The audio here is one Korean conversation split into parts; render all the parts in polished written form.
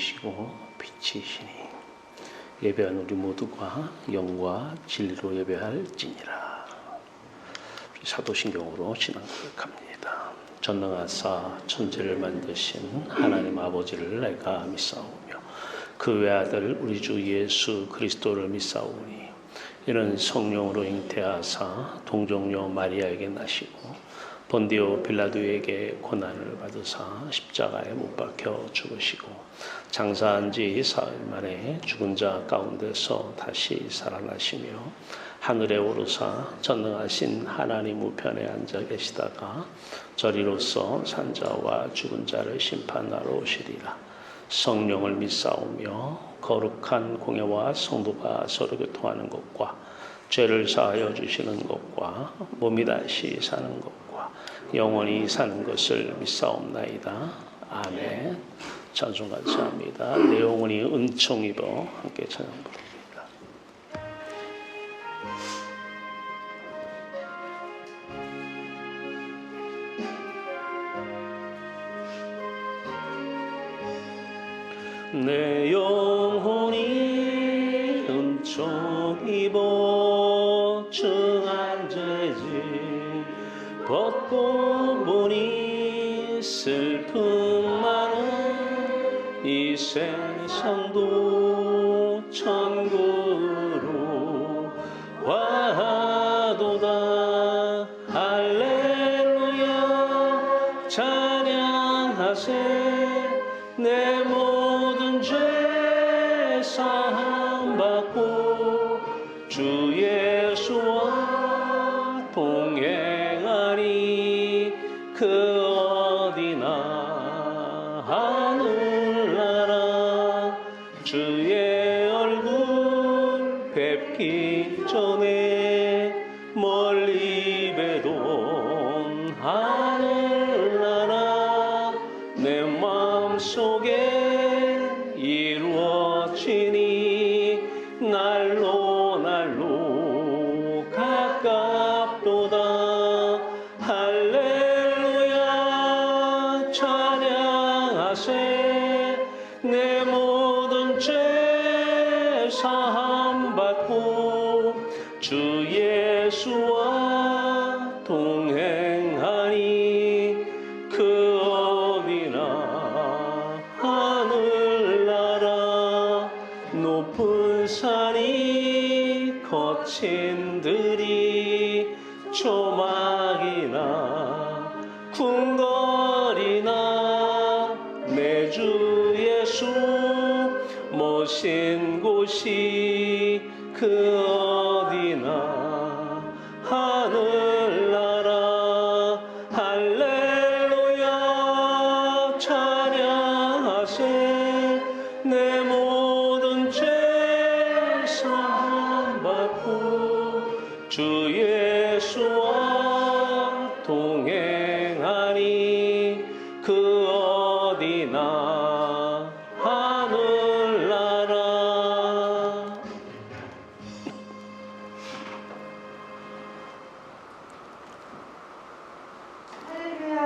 생명이시고 빛이시니 예배한 우리 모두가 영과 진리로 예배할지니라. 사도신경으로 신앙 고백합니다. 전능하사 천지를 만드신 하나님 아버지를 내가 믿사오며 그 외아들 우리 주 예수 그리스도를 믿사오니 이는 성령으로 잉태하사 동정녀 마리아에게 나시고 본디오 빌라도에게 고난을 받으사 십자가에 못 박혀 죽으시고 장사한 지 사흘 만에 죽은 자 가운데서 다시 살아나시며 하늘에 오르사 전능하신 하나님 우편에 앉아 계시다가 저리로서 산자와 죽은 자를 심판하러 오시리라. 성령을 믿사오며 거룩한 공예와 성도가 서로 교통하는 것과 죄를 사하여 주시는 것과 몸이 다시 사는 것과 영원히 사는 것을 믿사옵나이다. 아멘. 찬송 감사합니다. 내 영혼이 은총 입어 함께 찬양 부릅니다. 내 영혼이 은총 입어 중한 죄지 벗고 보니 슬픔 많은 이 세상도 천국으로 와도다. 할렐루야 찬양하세. 내 모든 죄 사함받고 주 예수와 동행하리. 그 어디나 하늘나라 주의 얼굴 뵙기 전에 멀리 뵈던 하늘나라 내 마음속에 이루어지니 날로 날로 가깝도다. 할렐루야 찬양하세. 내 모든 죄 사함받고 주 예수와 동행하니 그 어디나 하늘나라 높은 산이 거친 들이 조막이나 궁궐이나 내 주 예수 모신 곳이 그 어디나 하늘나라. 할렐루야 찬양하세. 내 모든 죄 사함받고 주 예수와 동행하니 그 어디나 하늘나라. 할렐루야.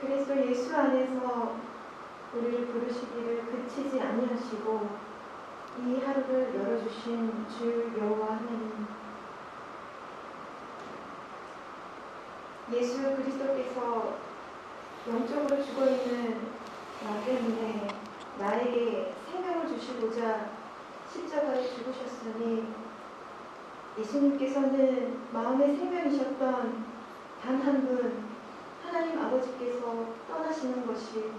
그리스도 예수 안에서 우리를 부르시기를 그치지 아니하시고 이 하루를 열어주신 주 여호와 하나님, 예수 그리스도께서 영적으로 죽어있는 나 때문에 나에게 생명을 주시고자 십자가에 죽으셨으니 예수님께서는 마음의 생명이셨던 단 한 분 하나님 아버지께서 떠나시는 것이,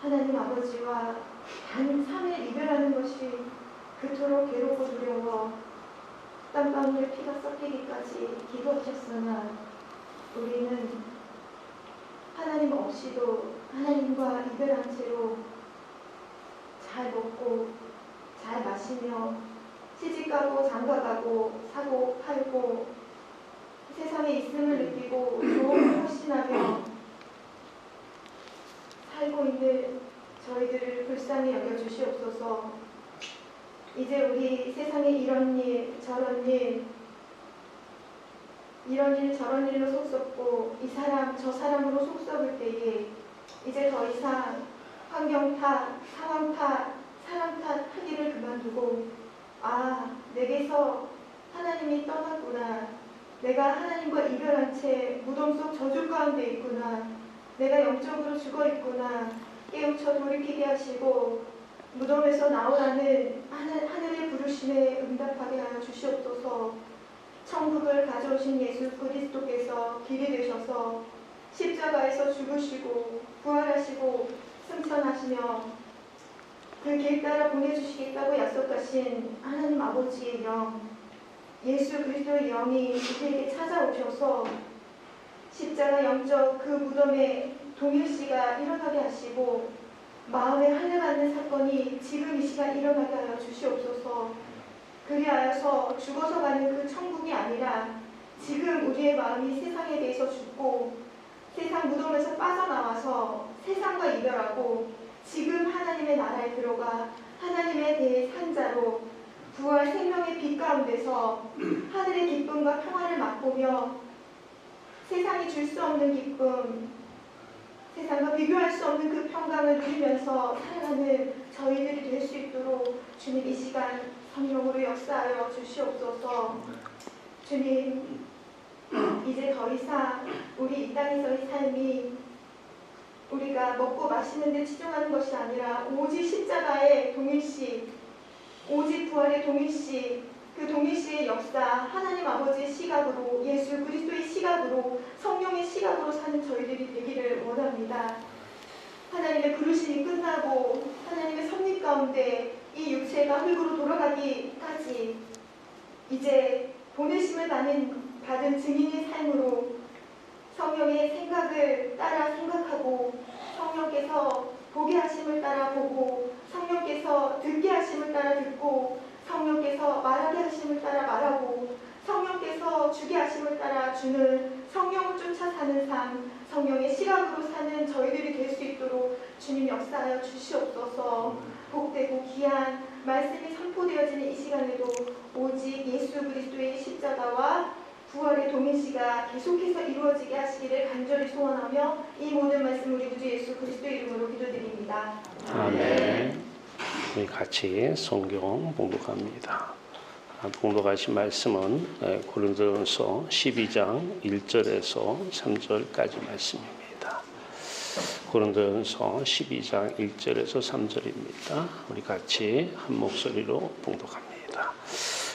하나님 아버지와 단 3일 이별하는 것이 그토록 괴롭고 두려워 땀방울에 피가 섞이기까지 기도하셨으나 우리는 하나님 없이도 하나님과 이별한 채로 잘 먹고 잘 마시며 시집가고 장가가고 사고 팔고 세상에 있음을 느끼고 좋음을 확신하며 살고 있는 저희들을 불쌍히 여겨주시옵소서. 이제 우리 세상에 이런 일 저런 일 저런 일로 속썩고 이 사람 저 사람으로 속썩을 때에 이제 더 이상 환경 탓, 상황 탓, 사람 탓 하기를 그만두고 내게서 하나님이 떠났구나. 내가 하나님과 이별한 채 무덤 속 저주 가운데 있구나. 내가 영적으로 죽어 있구나. 깨우쳐 돌이키게 하시고 무덤에서 나오라는 하늘의 부르심에 응답하게 하여 주시옵소서. 천국을 가져오신 예수 그리스도께서 길이 되셔서 십자가에서 죽으시고 부활하시고 승천하시며 그 길 따라 보내주시겠다고 약속하신 하나님 아버지의 영, 예수 그리스도의 영이 우리에게 찾아오셔서 십자가 영적 그 무덤에 동일시가 일어나게 하시고 마음에 하늘받는 사건이 지금 이 시간 일어나게 하여 주시옵소서. 그리하여서 죽어서 가는 그 천국이 아니라 지금 우리의 마음이 세상에 대해서 죽고 세상 무덤에서 빠져나와서 세상과 이별하고 지금 하나님의 나라에 들어가 하나님에 대해 산 자로 부활 생명의 빛 가운데서 하늘의 기쁨과 평화를 맛보며 세상이 줄 수 없는 기쁨, 세상과 비교할 수 없는 그 평강을 누리면서 살아가는 저희들이 될 수 있도록 주님 이 시간 성령으로 역사하여 주시옵소서. 주님, 이제 더 이상 우리 이 땅에서의 삶이 우리가 먹고 마시는 데 치중하는 것이 아니라 오직 십자가의 동일시, 오직 부활의 동일시, 그 동일시의 역사, 하나님 아버지의 시각으로, 예수 그리스도의 시각으로, 성령의 시각으로 사는 저희들이 되기를 원합니다. 하나님의 부르심이 끝나고 하나님의 섭리 가운데 이 육체가 흙으로 돌아가기까지 이제 보내심을 받은 증인의 삶으로 성령의 생각을 따라 생각하고 성령께서 보게 하심을 따라 보고 성령께서 듣게 하심을 따라 듣고 성령께서 말하게 하심을 따라 말하고 성령께서 주게 하심을 따라 주는 성령을 쫓아 사는 삶, 성령의 시각으로 사는 저희들이 될 수 있도록 주님 역사하여 주시옵소서. 복되고 귀한 말씀이 선포되어지는 이 시간에도 오직 예수 그리스도의 십자가와 부활의 동일시가 계속해서 이루어지게 하시기를 간절히 소원하며 이 모든 말씀 우리 구주 예수 그리스도의 이름으로 기도드립니다. 아멘. 우리 같이 성경 봉독합니다. 봉독하신 말씀은 고린도전서 12장 1절에서 3절까지 말씀입니다. 고린도전서 12장 1절에서 3절입니다. 우리 같이 한 목소리로 봉독합니다.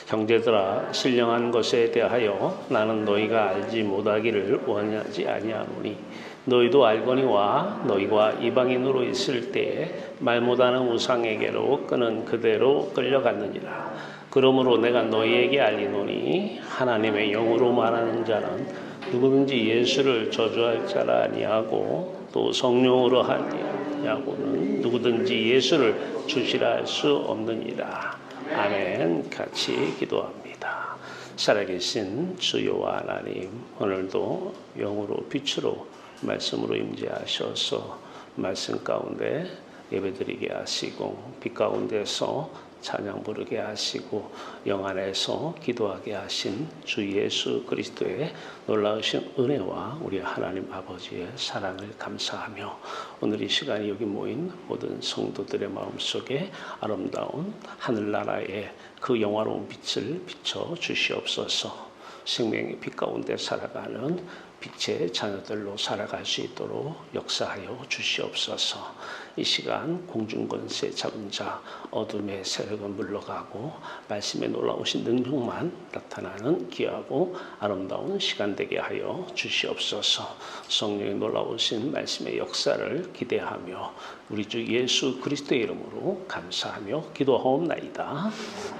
형제들아, 신령한 것에 대하여 나는 너희가 알지 못하기를 원하지 아니하노니 너희도 알거니와 너희가 이방인으로 있을 때에 말 못하는 우상에게로 끄는 그대로 끌려갔느니라. 그러므로 내가 너희에게 알리노니 하나님의 영으로 말하는 자는 누구든지 예수를 저주할 자라 아니하고 또 성령으로 하냐고는 누구든지 예수를 주시라 할 수 없느니라. 아멘. 같이 기도합니다. 살아계신 주여와 하나님, 오늘도 영으로 빛으로 말씀으로 임재하셔서 말씀 가운데 예배드리게 하시고 빛 가운데서 찬양 부르게 하시고 영 안에서 기도하게 하신 주 예수 그리스도의 놀라우신 은혜와 우리 하나님 아버지의 사랑을 감사하며 오늘 이 시간에 여기 모인 모든 성도들의 마음속에 아름다운 하늘나라의 그 영화로운 빛을 비춰 주시옵소서. 생명의 빛 가운데 살아가는 빛의 자녀들로 살아갈 수 있도록 역사하여 주시옵소서. 이 시간 공중권세 잡은 자 어둠의 세력은 물러가고 말씀에 놀라우신 능력만 나타나는 귀하고 아름다운 시간 되게 하여 주시옵소서. 성령의 놀라우신 말씀의 역사를 기대하며 우리 주 예수 그리스도의 이름으로 감사하며 기도하옵나이다.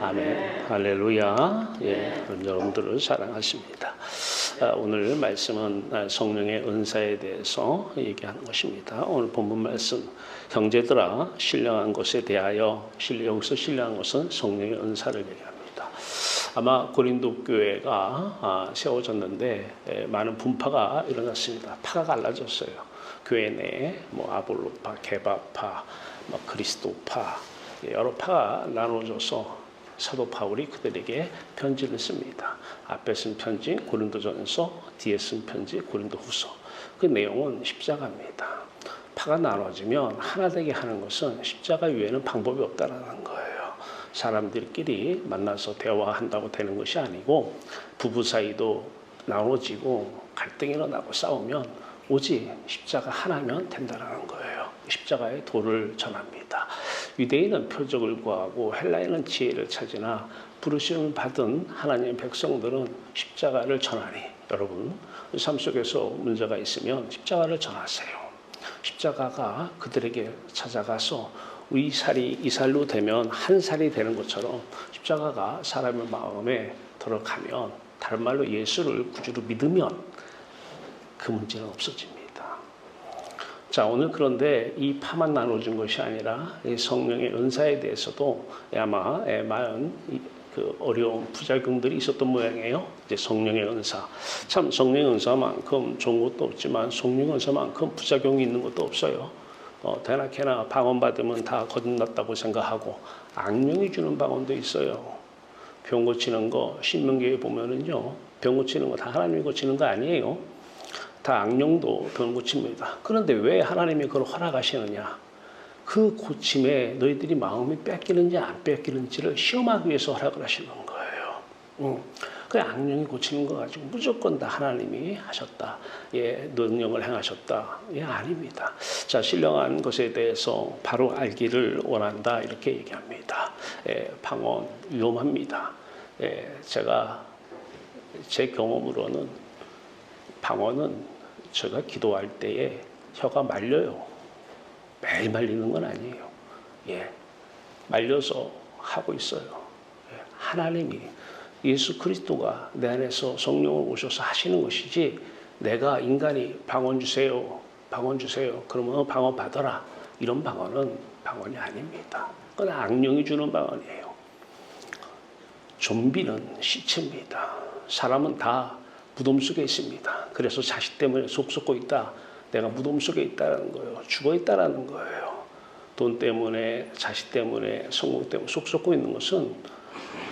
아멘. 할렐루야. 그럼 여러분들을 사랑하십니다. 오늘 말씀은 성령의 은사에 대해서 얘기하는 것입니다. 오늘 본문 말씀, 형제들아 신령한 것에 대하여, 여기서 신령한 것은 성령의 은사를 얘기합니다. 아마 고린도 교회가 세워졌는데 많은 분파가 일어났습니다. 파가 갈라졌어요. 교회 내에 아볼로파, 게바파, 그리스도파, 여러 파가 나눠져서 사도 바울이 그들에게 편지를 씁니다. 앞에 쓴 편지 고린도전서, 뒤에 쓴 편지 고린도후서. 그 내용은 십자가입니다. 파가 나눠지면 하나 되게 하는 것은 십자가 외에는 방법이 없다라는 거예요. 사람들끼리 만나서 대화한다고 되는 것이 아니고 부부 사이도 나눠지고 갈등이 일어나고 싸우면 오직 십자가 하나면 된다는 거예요. 십자가의 도를 전합니다. 유대인은 표적을 구하고 헬라인은 지혜를 찾으나 부르심을 받은 하나님의 백성들은 십자가를 전하니 여러분 삶 속에서 문제가 있으면 십자가를 전하세요. 십자가가 그들에게 찾아가서 이 살이 이 살로 되면 한 살이 되는 것처럼 십자가가 사람의 마음에 들어가면 다른 말로 예수를 구주로 믿으면 그 문제는 없어집니다. 자, 오늘 그런데 이 파만 나눠준 것이 아니라 이 성령의 은사에 대해서도 아마 많은 그 어려운 부작용들이 있었던 모양이에요. 이제 성령의 은사. 참 성령의 은사만큼 좋은 것도 없지만 성령의 은사만큼 부작용이 있는 것도 없어요. 대낮에나 방언 받으면 다 거듭났다고 생각하고 악령이 주는 방언도 있어요. 병 고치는 거 신명기에 보면은요. 병 고치는 거 다 하나님이 고치는 거 아니에요. 다 악령도 병 고칩니다. 그런데 왜 하나님이 그걸 허락하시느냐? 그 고침에 너희들이 마음이 뺏기는지 안 뺏기는지를 시험하기 위해서 허락을 하시는 거예요. 그 악령이 고치는 거 가지고 무조건 다 하나님이 하셨다. 예, 능력을 행하셨다. 예, 아닙니다. 자, 신령한 것에 대해서 바로 알기를 원한다. 이렇게 얘기합니다. 예, 방언 위험합니다. 예, 제가 제 경험으로는 방언은 제가 기도할 때에 혀가 말려요. 매일 말리는 건 아니에요. 예, 말려서 하고 있어요. 예, 하나님이 예수 그리스도가 내 안에서 성령을 오셔서 하시는 것이지 내가 인간이 방언 주세요. 방언 주세요. 그러면 방언 받아라. 이런 방언은 방언이 아닙니다. 그건 악령이 주는 방언이에요. 좀비는 시체입니다. 사람은 다 무덤 속에 있습니다. 그래서 자식 때문에 속 썩고 있다. 내가 무덤 속에 있다는 거예요. 죽어 있다는 거예요. 돈 때문에, 자식 때문에, 성공 때문에 속 썩고 있는 것은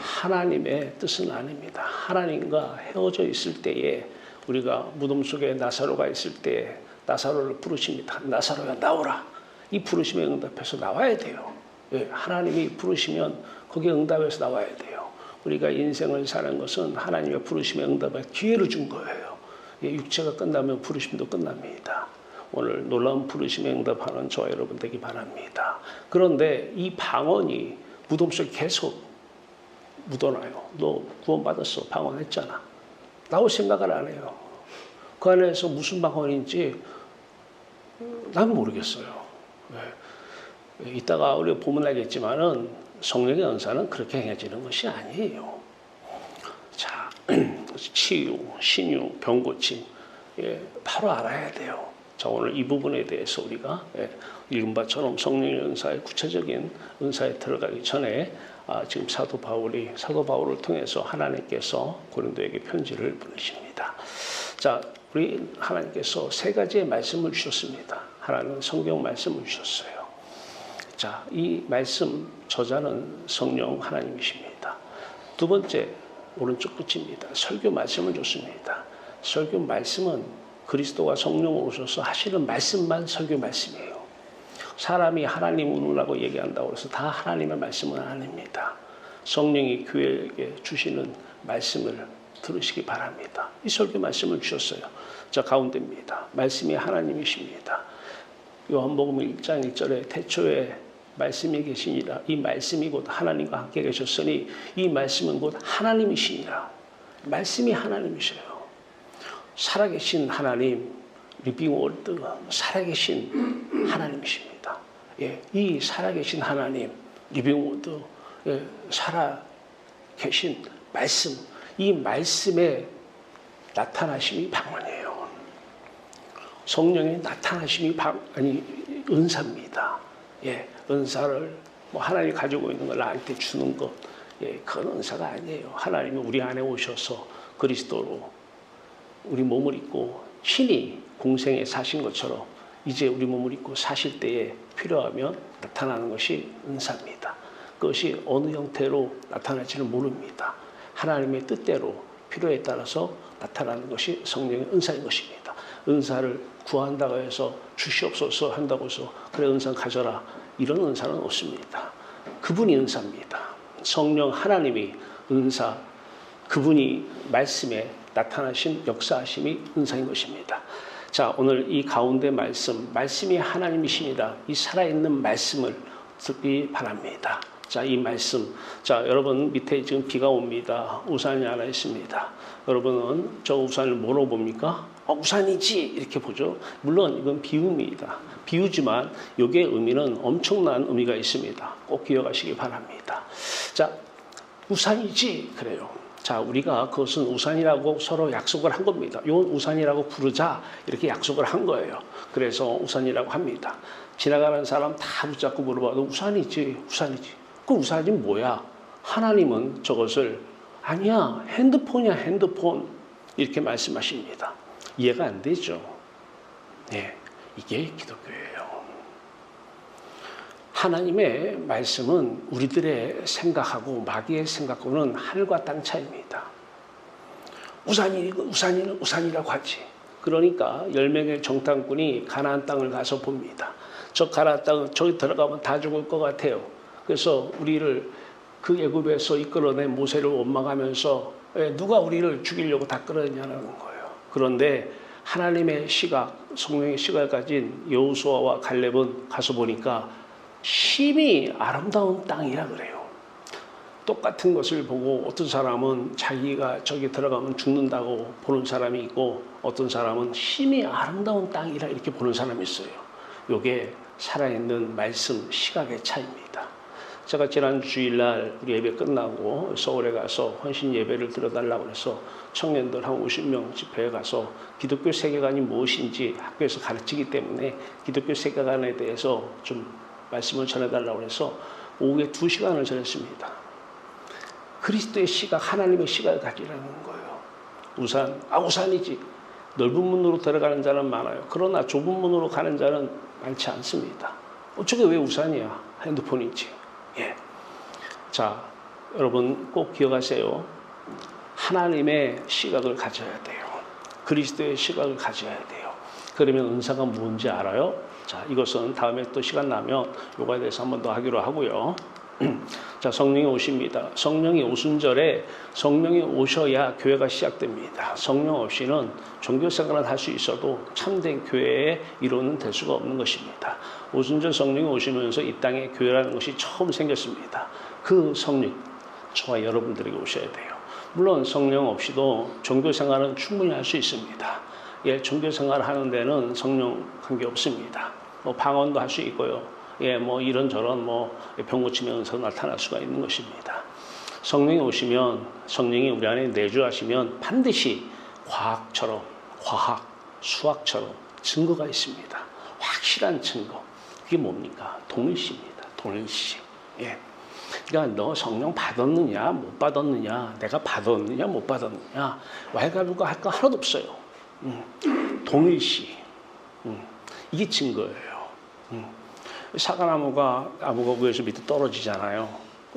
하나님의 뜻은 아닙니다. 하나님과 헤어져 있을 때에 우리가 무덤 속에 나사로가 있을 때 나사로를 부르십니다. 나사로야 나오라. 이 부르심에 응답해서 나와야 돼요. 예, 하나님이 부르시면 거기에 응답해서 나와야 돼요. 우리가 인생을 사는 것은 하나님의 부르심에 응답할 기회를 준 거예요. 예, 육체가 끝나면 부르심도 끝납니다. 오늘 놀라운 부르심에 응답하는 저와 여러분 되기 바랍니다. 그런데 이 방언이 무덤 속에 계속 묻어놔요. 너 구원받았어. 방언했잖아. 나올 생각을 안 해요. 그 안에서 무슨 방언인지 난 모르겠어요. 네. 이따가 우리가 보면 알겠지만은 성령의 은사는 그렇게 행해지는 것이 아니에요. 자, 치유, 신유, 병고침, 예, 바로 알아야 돼요. 자, 오늘 이 부분에 대해서 우리가 읽은 바처럼 성령의 은사의 구체적인 은사에 들어가기 전에 지금 사도 바울을 통해서 하나님께서 고린도에게 편지를 보내십니다. 자, 우리 하나님께서 세 가지의 말씀을 주셨습니다. 하나는 성경 말씀을 주셨어요. 자, 이 말씀 저자는 성령 하나님이십니다. 두 번째 오른쪽 끝입니다. 설교 말씀을 줬습니다. 설교 말씀은 그리스도가 성령으로 오셔서 하시는 말씀만 설교 말씀이에요. 사람이 하나님 운운하고 얘기한다고 해서 다 하나님의 말씀은 아닙니다. 성령이 교회에게 주시는 말씀을 들으시기 바랍니다. 이 설교 말씀을 주셨어요. 자, 가운데입니다. 말씀이 하나님이십니다. 요한복음 1장 1절에 태초에 말씀이 계시니라. 이 말씀이 곧 하나님과 함께 계셨으니 이 말씀은 곧 하나님이시니라. 말씀이 하나님이세요. 살아계신 하나님, 리빙 월드, 살아계신 하나님이십니다. 예, 이 살아계신 하나님, 리빙 월드, 예, 살아계신 말씀, 이 말씀의 나타나심이 방언이에요. 성령의 나타나심이 은사입니다. 예, 은사를 하나님이 가지고 있는 걸 나한테 주는 것, 예, 그건 은사가 아니에요. 하나님이 우리 안에 오셔서 그리스도로 우리 몸을 입고 친히 공생에 사신 것처럼 이제 우리 몸을 입고 사실 때에 필요하면 나타나는 것이 은사입니다. 그것이 어느 형태로 나타날지는 모릅니다. 하나님의 뜻대로 필요에 따라서 나타나는 것이 성령의 은사인 것입니다. 은사를 구한다고 해서 주시옵소서 한다고 해서 그래 은사 가져라. 이런 은사는 없습니다. 그분이 은사입니다. 성령 하나님이 은사, 그분이 말씀에 나타나신 역사하심이 은사인 것입니다. 자, 오늘 이 가운데 말씀이 하나님이십니다. 이 살아있는 말씀을 듣기 바랍니다. 자, 이 말씀. 자, 여러분 밑에 지금 비가 옵니다. 우산이 하나 있습니다. 여러분은 저 우산을 뭐로 봅니까? 우산이지 이렇게 보죠. 물론 이건 비유입니다. 비유지만 여기에 의미는 엄청난 의미가 있습니다. 꼭 기억하시기 바랍니다. 자, 우산이지 그래요. 자, 우리가 그것은 우산이라고 서로 약속을 한 겁니다. 이건 우산이라고 부르자 이렇게 약속을 한 거예요. 그래서 우산이라고 합니다. 지나가는 사람 다 붙잡고 물어봐도 우산이지. 그 우산이 뭐야? 하나님은 저것을 아니야, 핸드폰이야, 핸드폰 이렇게 말씀하십니다. 이해가 안 되죠? 네, 이게 기독교예요. 하나님의 말씀은 우리들의 생각하고 마귀의 생각하고는 하늘과 땅 차이입니다. 우산이라고 하지. 그러니까 10명의 정탐꾼이 가나안 땅을 가서 봅니다. 저 가나안 땅 저기 들어가면 다 죽을 것 같아요. 그래서 우리를 그 애굽에서 이끌어낸 모세를 원망하면서 누가 우리를 죽이려고 다 끌어내냐는 거예요. 그런데 하나님의 시각, 성령의 시각을 가진 여호수아와 갈렙은 가서 보니까 심히 아름다운 땅이라 그래요. 똑같은 것을 보고 어떤 사람은 자기가 저기 들어가면 죽는다고 보는 사람이 있고 어떤 사람은 심히 아름다운 땅이라 이렇게 보는 사람이 있어요. 이게 살아있는 말씀 시각의 차이입니다. 제가 지난 주일날 우리 예배 끝나고 서울에 가서 헌신 예배를 드려달라고 해서 청년들 한 50명 집회에 가서 기독교 세계관이 무엇인지 학교에서 가르치기 때문에 기독교 세계관에 대해서 좀 말씀을 전해달라고 해서 오후에 2시간을 전했습니다. 그리스도의 시각, 하나님의 시각을 가지라는 거예요. 우산이지. 넓은 문으로 들어가는 자는 많아요. 그러나 좁은 문으로 가는 자는 많지 않습니다. 저게 왜 우산이야? 핸드폰이지. 예. 자, 여러분 꼭 기억하세요. 하나님의 시각을 가져야 돼요. 그리스도의 시각을 가져야 돼요. 그러면 은사가 뭔지 알아요? 자, 이것은 다음에 또 시간 나면 요거에 대해서 한 번 더 하기로 하고요. 자, 성령이 오십니다. 성령이 오순절에 성령이 오셔야 교회가 시작됩니다. 성령 없이는 종교생활을 할 수 있어도 참된 교회의 이론은 될 수가 없는 것입니다. 오순절 성령이 오시면서 이 땅에 교회라는 것이 처음 생겼습니다. 그 성령, 저와 여러분들에게 오셔야 돼요. 물론 성령 없이도 종교생활은 충분히 할 수 있습니다. 예, 종교생활을 하는 데는 성령 관계 없습니다. 방언도 할 수 있고요. 예, 이런저런 병 고침의 은사가 나타날 수가 있는 것입니다. 성령이 오시면, 성령이 우리 안에 내주하시면 반드시 수학처럼 증거가 있습니다. 확실한 증거. 그게 뭡니까? 동일시입니다. 동일시. 예. 그러니까 너 성령 받았느냐, 못 받았느냐, 내가 받았느냐, 못 받았느냐, 왈가불가 할 거 하나도 없어요. 동일시. 이게 증거예요. 사과나무가 나무가 위에서 밑에 떨어지잖아요.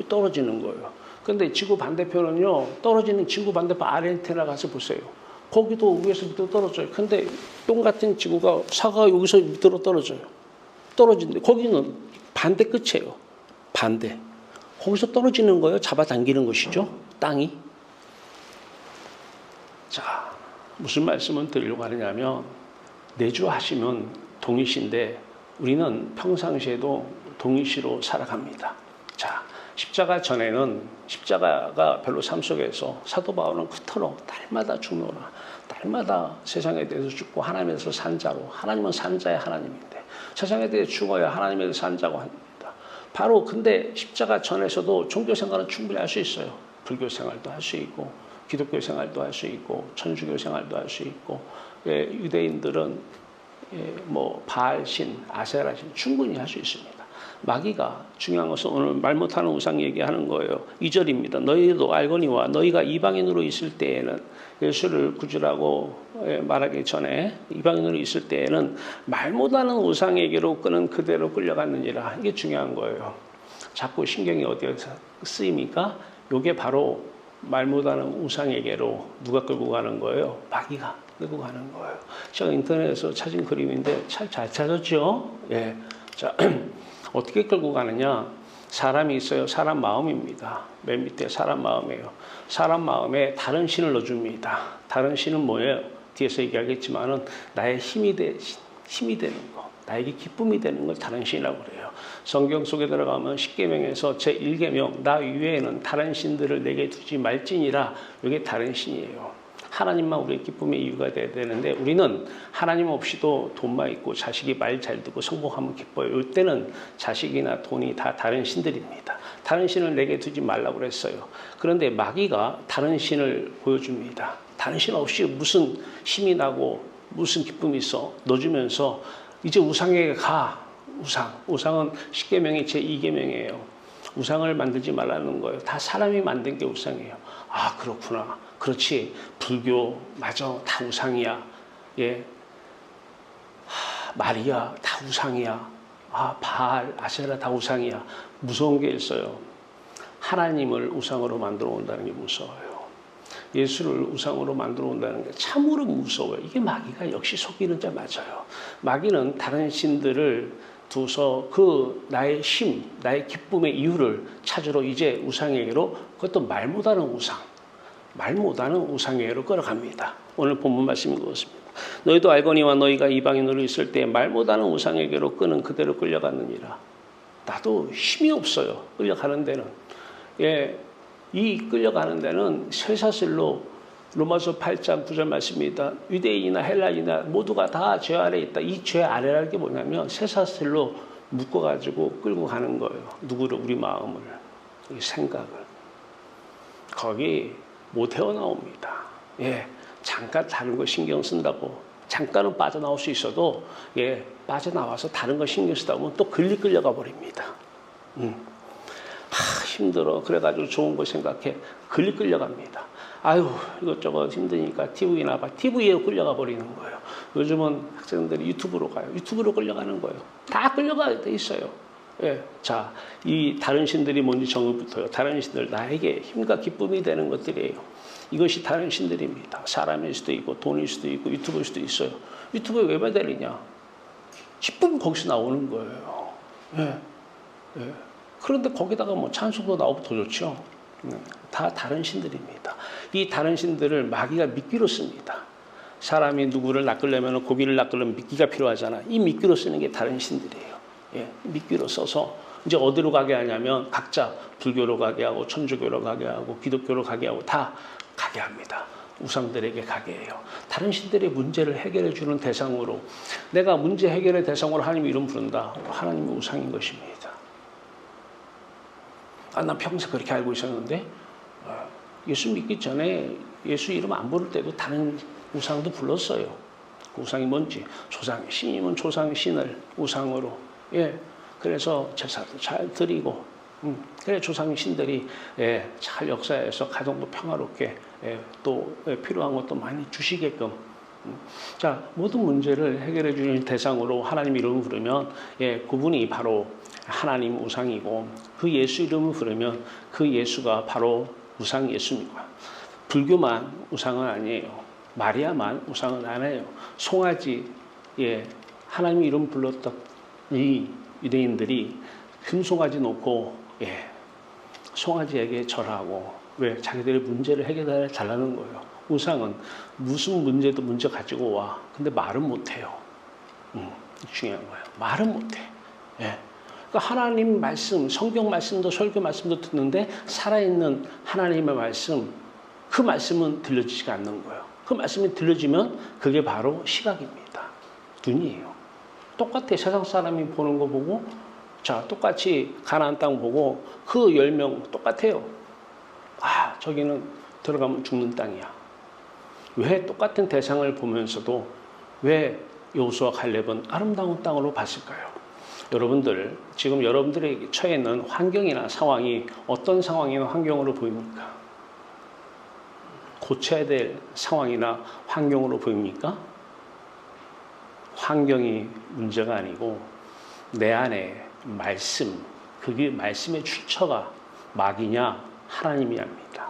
떨어지는 거예요. 근데 지구 반대편은요, 떨어지는 지구 반대편 아르헨티나 가서 보세요. 거기도 위에서 밑으로 떨어져요. 근데 똥 같은 지구가 사과가 여기서 밑으로 떨어져요. 떨어지는데 거기는 반대 끝이에요. 반대. 거기서 떨어지는 거예요. 잡아당기는 것이죠. 땅이. 자, 무슨 말씀을 드리려고 하느냐면 내주하시면 동일시인데 우리는 평상시에도 동일시로 살아갑니다. 자, 십자가 전에는 십자가가 별로 삶 속에서 사도 바울은 그토록 날마다 죽노라. 날마다 세상에 대해서 죽고 하나님에 대해서 산 자로. 하나님은 산 자의 하나님인데 세상에 대해 죽어야 하나님에 대해서 산 자고 합니다. 바로 근데 십자가 전에서도 종교 생활은 충분히 할 수 있어요. 불교 생활도 할 수 있고 기독교 생활도 할 수 있고 천주교 생활도 할 수 있고 유대인들은 바알신, 아세라신 충분히 할 수 있습니다. 마귀가 중요한 것은 오늘 말 못하는 우상 얘기하는 거예요. 2절입니다. 너희도 알거니와 너희가 이방인으로 있을 때에는 예수를 구주라고 말하기 전에 이방인으로 있을 때에는 말 못하는 우상에게로 끄는 그대로 끌려갔느니라. 이게 중요한 거예요. 자꾸 신경이 어디에서 쓰입니까? 이게 바로 말 못하는 우상에게로 누가 끌고 가는 거예요? 마귀가 끌고 가는 거예요. 제가 인터넷에서 찾은 그림인데 잘 찾았죠? 예. 자, 어떻게 끌고 가느냐? 사람이 있어요. 사람 마음입니다. 맨 밑에 사람 마음이에요. 사람 마음에 다른 신을 넣어줍니다. 다른 신은 뭐예요? 뒤에서 얘기하겠지만은 나의 힘이 되는 거, 나에게 기쁨이 되는 걸 다른 신이라고 그래요. 성경 속에 들어가면 십계명에서 제1계명 나 이외에는 다른 신들을 내게 두지 말지니라. 이게 다른 신이에요. 하나님만 우리의 기쁨의 이유가 돼야 되는데 우리는 하나님 없이도 돈만 있고 자식이 말 잘 듣고 성공하면 기뻐요. 이때는 자식이나 돈이 다 다른 신들입니다. 다른 신을 내게 두지 말라고 그랬어요. 그런데 마귀가 다른 신을 보여줍니다. 다른 신 없이 무슨 힘이 나고 무슨 기쁨이 있어 넣어주면서 이제 우상에게 가. 우상은 십계명의 제2계명이에요. 우상을 만들지 말라는 거예요. 다 사람이 만든 게 우상이에요. 아, 그렇구나. 그렇지. 불교 맞아. 다 우상이야. 예. 마리아 다 우상이야. 아, 바알, 아세라 다 우상이야. 무서운 게 있어요. 하나님을 우상으로 만들어 온다는 게 무서워요. 예수를 우상으로 만들어 온다는 게 참으로 무서워요. 이게 마귀가 역시 속이는 자 맞아요. 마귀는 다른 신들을 두서 그 나의 힘, 나의 기쁨의 이유를 찾으러 이제 우상에게로, 그것도 말 못하는 우상, 말 못하는 우상에게로 끌어갑니다. 오늘 본문 말씀이 그렇습니다. 너희도 알거니와 너희가 이방인으로 있을 때 말 못하는 우상에게로 끄는 그대로 끌려갔느니라. 나도 힘이 없어요. 끌려가는 데는. 예. 이 끌려가는 데는 쇠사슬로 로마서 8장 9절 말씀입니다. 유대인이나 헬라인이나 모두가 다 죄 아래에 있다. 이 죄 아래라는 게 뭐냐면 쇠사슬로 묶어가지고 끌고 가는 거예요. 누구를? 우리 마음을, 우리 생각을. 거기 못 헤어나옵니다. 예, 잠깐 다른 거 신경 쓴다고 잠깐은 빠져나올 수 있어도 예, 빠져나와서 다른 거 신경 쓰다 보면 또 끌려가 버립니다. 힘들어. 그래가지고 좋은 거 생각해. 끌려갑니다. 아유, 이것저것 힘드니까 TV나 봐. TV에 끌려가 버리는 거예요. 요즘은 학생들이 유튜브로 가요. 유튜브로 끌려가는 거예요. 다 끌려가게 돼 있어요. 예. 자, 이 다른 신들이 뭔지 정의부터요. 다른 신들, 나에게 힘과 기쁨이 되는 것들이에요. 이것이 다른 신들입니다. 사람일 수도 있고, 돈일 수도 있고, 유튜브일 수도 있어요. 유튜브에 왜 매달리냐? 기쁨이 거기서 나오는 거예요. 예. 예. 그런데 거기다가 뭐 찬송도 나오고 더 좋죠. 다 다른 신들입니다. 이 다른 신들을 마귀가 미끼로 씁니다. 사람이 누구를 낚으려면 고기를 낚으려면 미끼가 필요하잖아. 이 미끼로 쓰는 게 다른 신들이에요. 예, 미끼로 써서 이제 어디로 가게 하냐면 각자 불교로 가게 하고 천주교로 가게 하고 기독교로 가게 하고 다 가게 합니다. 우상들에게 가게 해요. 다른 신들의 문제를 해결해 주는 대상으로, 내가 문제 해결의 대상으로 하나님 이름 부른다. 하나님의 우상인 것입니다. 아, 난 평생 그렇게 알고 있었는데 예수 믿기 전에 예수 이름 안 부를 때도 다른 우상도 불렀어요. 그 우상이 뭔지, 조상 신이면 조상 신을 우상으로, 예, 그래서 제사도 잘 드리고, 그래 조상 신들이 예, 잘 역사해서 가정도 평화롭게 예, 또 필요한 것도 많이 주시게끔. 자, 모든 문제를 해결해 주는 대상으로 하나님 이름을 부르면 예, 그분이 바로 하나님 우상이고, 그 예수 이름을 부르면 그 예수가 바로 우상 예수입니다. 불교만 우상은 아니에요. 마리아만 우상은 아니에요. 송아지, 예, 하나님 이름 불렀던 이 유대인들이 금송아지 놓고 예, 송아지에게 절하고, 왜? 자기들의 문제를 해결해 달라는 거예요. 우상은 무슨 문제도 문제 가지고 와. 근데 말은 못해요. 중요한 거예요. 말은 못해. 예. 그러니까 하나님 말씀, 성경 말씀도 설교 말씀도 듣는데 살아있는 하나님의 말씀, 그 말씀은 들려지지가 않는 거예요. 그 말씀이 들려지면 그게 바로 시각입니다. 눈이에요. 똑같아. 세상 사람이 보는 거 보고, 자, 똑같이 가나안 땅 보고 그 10명 똑같아요. 아, 저기는 들어가면 죽는 땅이야. 왜 똑같은 대상을 보면서도 왜 여호수아 갈렙은 아름다운 땅으로 봤을까요? 여러분들, 지금 여러분들에게 처해 있는 환경이나 상황이 어떤 상황이나 환경으로 보입니까? 고쳐야 될 상황이나 환경으로 보입니까? 환경이 문제가 아니고 내 안에 말씀, 그게 말씀의 출처가 마귀냐 하나님이 합니다.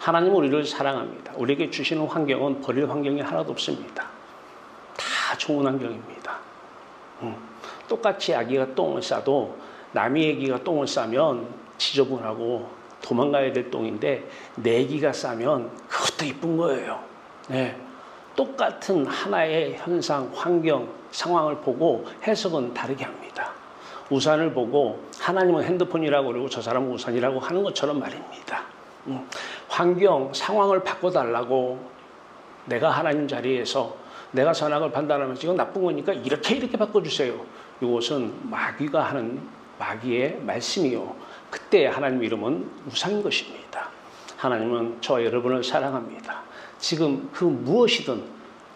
하나님은 우리를 사랑합니다. 우리에게 주시는 환경은 버릴 환경이 하나도 없습니다. 다 좋은 환경입니다. 똑같이 아기가 똥을 싸도 남의 아기가 똥을 싸면 지저분하고 도망가야 될 똥인데 내 아기가 싸면 그것도 이쁜 거예요. 네. 똑같은 하나의 현상, 환경, 상황을 보고 해석은 다르게 합니다. 우산을 보고 하나님은 핸드폰이라고 그러고 저 사람은 우산이라고 하는 것처럼 말입니다. 환경, 상황을 바꿔달라고 내가 하나님 자리에서 내가 선악을 판단하면서 이건 나쁜 거니까 이렇게 바꿔주세요. 이것은 마귀가 하는 마귀의 말씀이요. 그때 하나님 이름은 우상인 것입니다. 하나님은 저와 여러분을 사랑합니다. 지금 그 무엇이든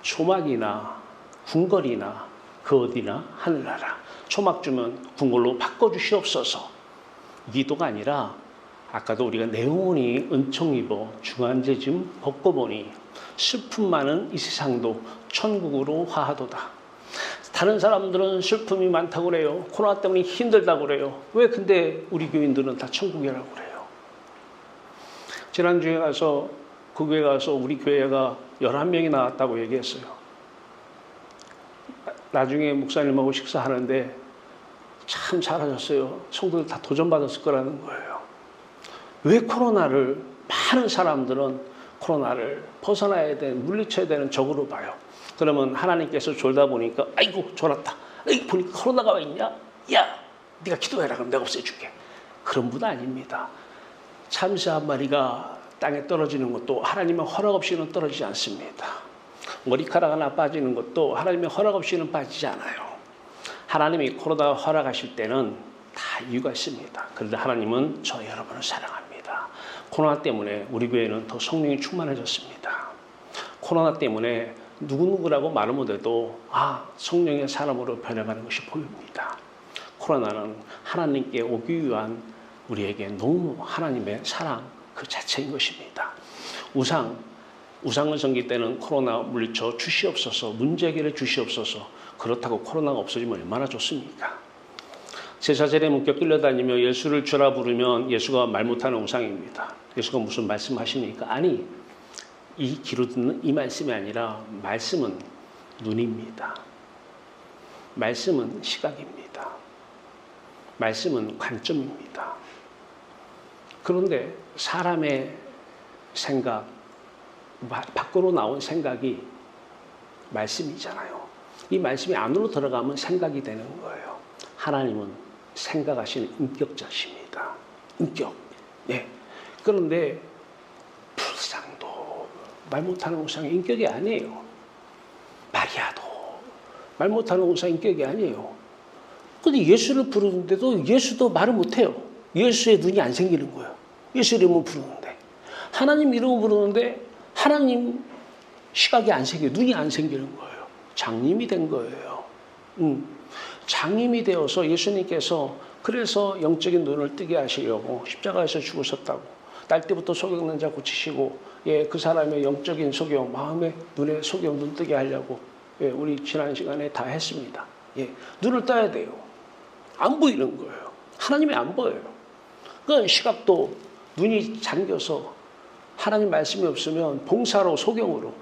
초막이나 궁궐이나 그 어디나 하늘나라 초막 주면 궁궐로 바꿔주시옵소서. 기도가 아니라 아까도 우리가 내 영혼이 은총 입어 중한죄 좀 벗고 보니 슬픔 많은 이 세상도 천국으로 화하도다. 다른 사람들은 슬픔이 많다고 그래요. 코로나 때문에 힘들다고 그래요. 왜 근데 우리 교인들은 다 천국이라고 그래요. 지난주에 가서 그 교회 가서 우리 교회가 11명이 나왔다고 얘기했어요. 나중에 목사님하고 식사하는데 참 잘하셨어요. 성도들 다 도전받았을 거라는 거예요. 왜 코로나를 많은 사람들은 코로나를 벗어나야 되는 물리쳐야 되는 적으로 봐요. 그러면 하나님께서 졸다 보니까 아이고 졸았다. 아이고 보니까 코로나가 와 있냐? 야 네가 기도해라 그럼 내가 없애줄게. 그런 분 아닙니다. 참새 한 마리가 땅에 떨어지는 것도 하나님의 허락 없이는 떨어지지 않습니다. 머리카락 하나 빠지는 것도 하나님의 허락 없이는 빠지지 않아요. 하나님이 코로나 허락하실 때는 다 이유가 있습니다. 그런데 하나님은 저 여러분을 사랑합니다. 코로나 때문에 우리 교회는 더 성령이 충만해졌습니다. 코로나 때문에 누구누구라고 말을 못해도 성령의 사람으로 변해가는 것이 보입니다. 코로나는 하나님께 오기 위한 우리에게 너무 하나님의 사랑 그 자체인 것입니다. 우상을 섬길 때는 코로나 물리쳐 주시옵소서, 문제 해결해 주시옵소서. 그렇다고 코로나가 없어지면 얼마나 좋습니까? 제사절에 묶여 끌려다니며 예수를 주라 부르면 예수가 말 못하는 우상입니다. 예수가 무슨 말씀하십니까? 아니, 이 귀로 듣는 이 말씀이 아니라 말씀은 눈입니다. 말씀은 시각입니다. 말씀은 관점입니다. 그런데 사람의 생각, 밖으로 나온 생각이 말씀이잖아요. 이 말씀이 안으로 들어가면 생각이 되는 거예요. 하나님은 생각하시는 인격자십니다. 인격. 예. 그런데 불상도 말 못하는 우상의 인격이 아니에요. 마리아도 말 못하는 우상의 인격이 아니에요. 근데 예수를 부르는데도 예수도 말을 못해요. 예수의 눈이 안 생기는 거예요. 예수 이름을 부르는데. 하나님 이름을 부르는데 하나님 시각이 안 생겨요. 눈이 안 생기는 거예요. 장님이 된 거예요. 장님이 되어서 예수님께서 그래서 영적인 눈을 뜨게 하시려고 십자가에서 죽으셨다고. 날 때부터 소경난 자 고치시고 그 사람의 영적인 소경, 마음의 눈에 소경 눈 뜨게 하려고 우리 지난 시간에 다 했습니다. 눈을 떠야 돼요. 안 보이는 거예요. 하나님이 안 보여요. 그 시각도 눈이 잠겨서 하나님 말씀이 없으면 봉사로 소경으로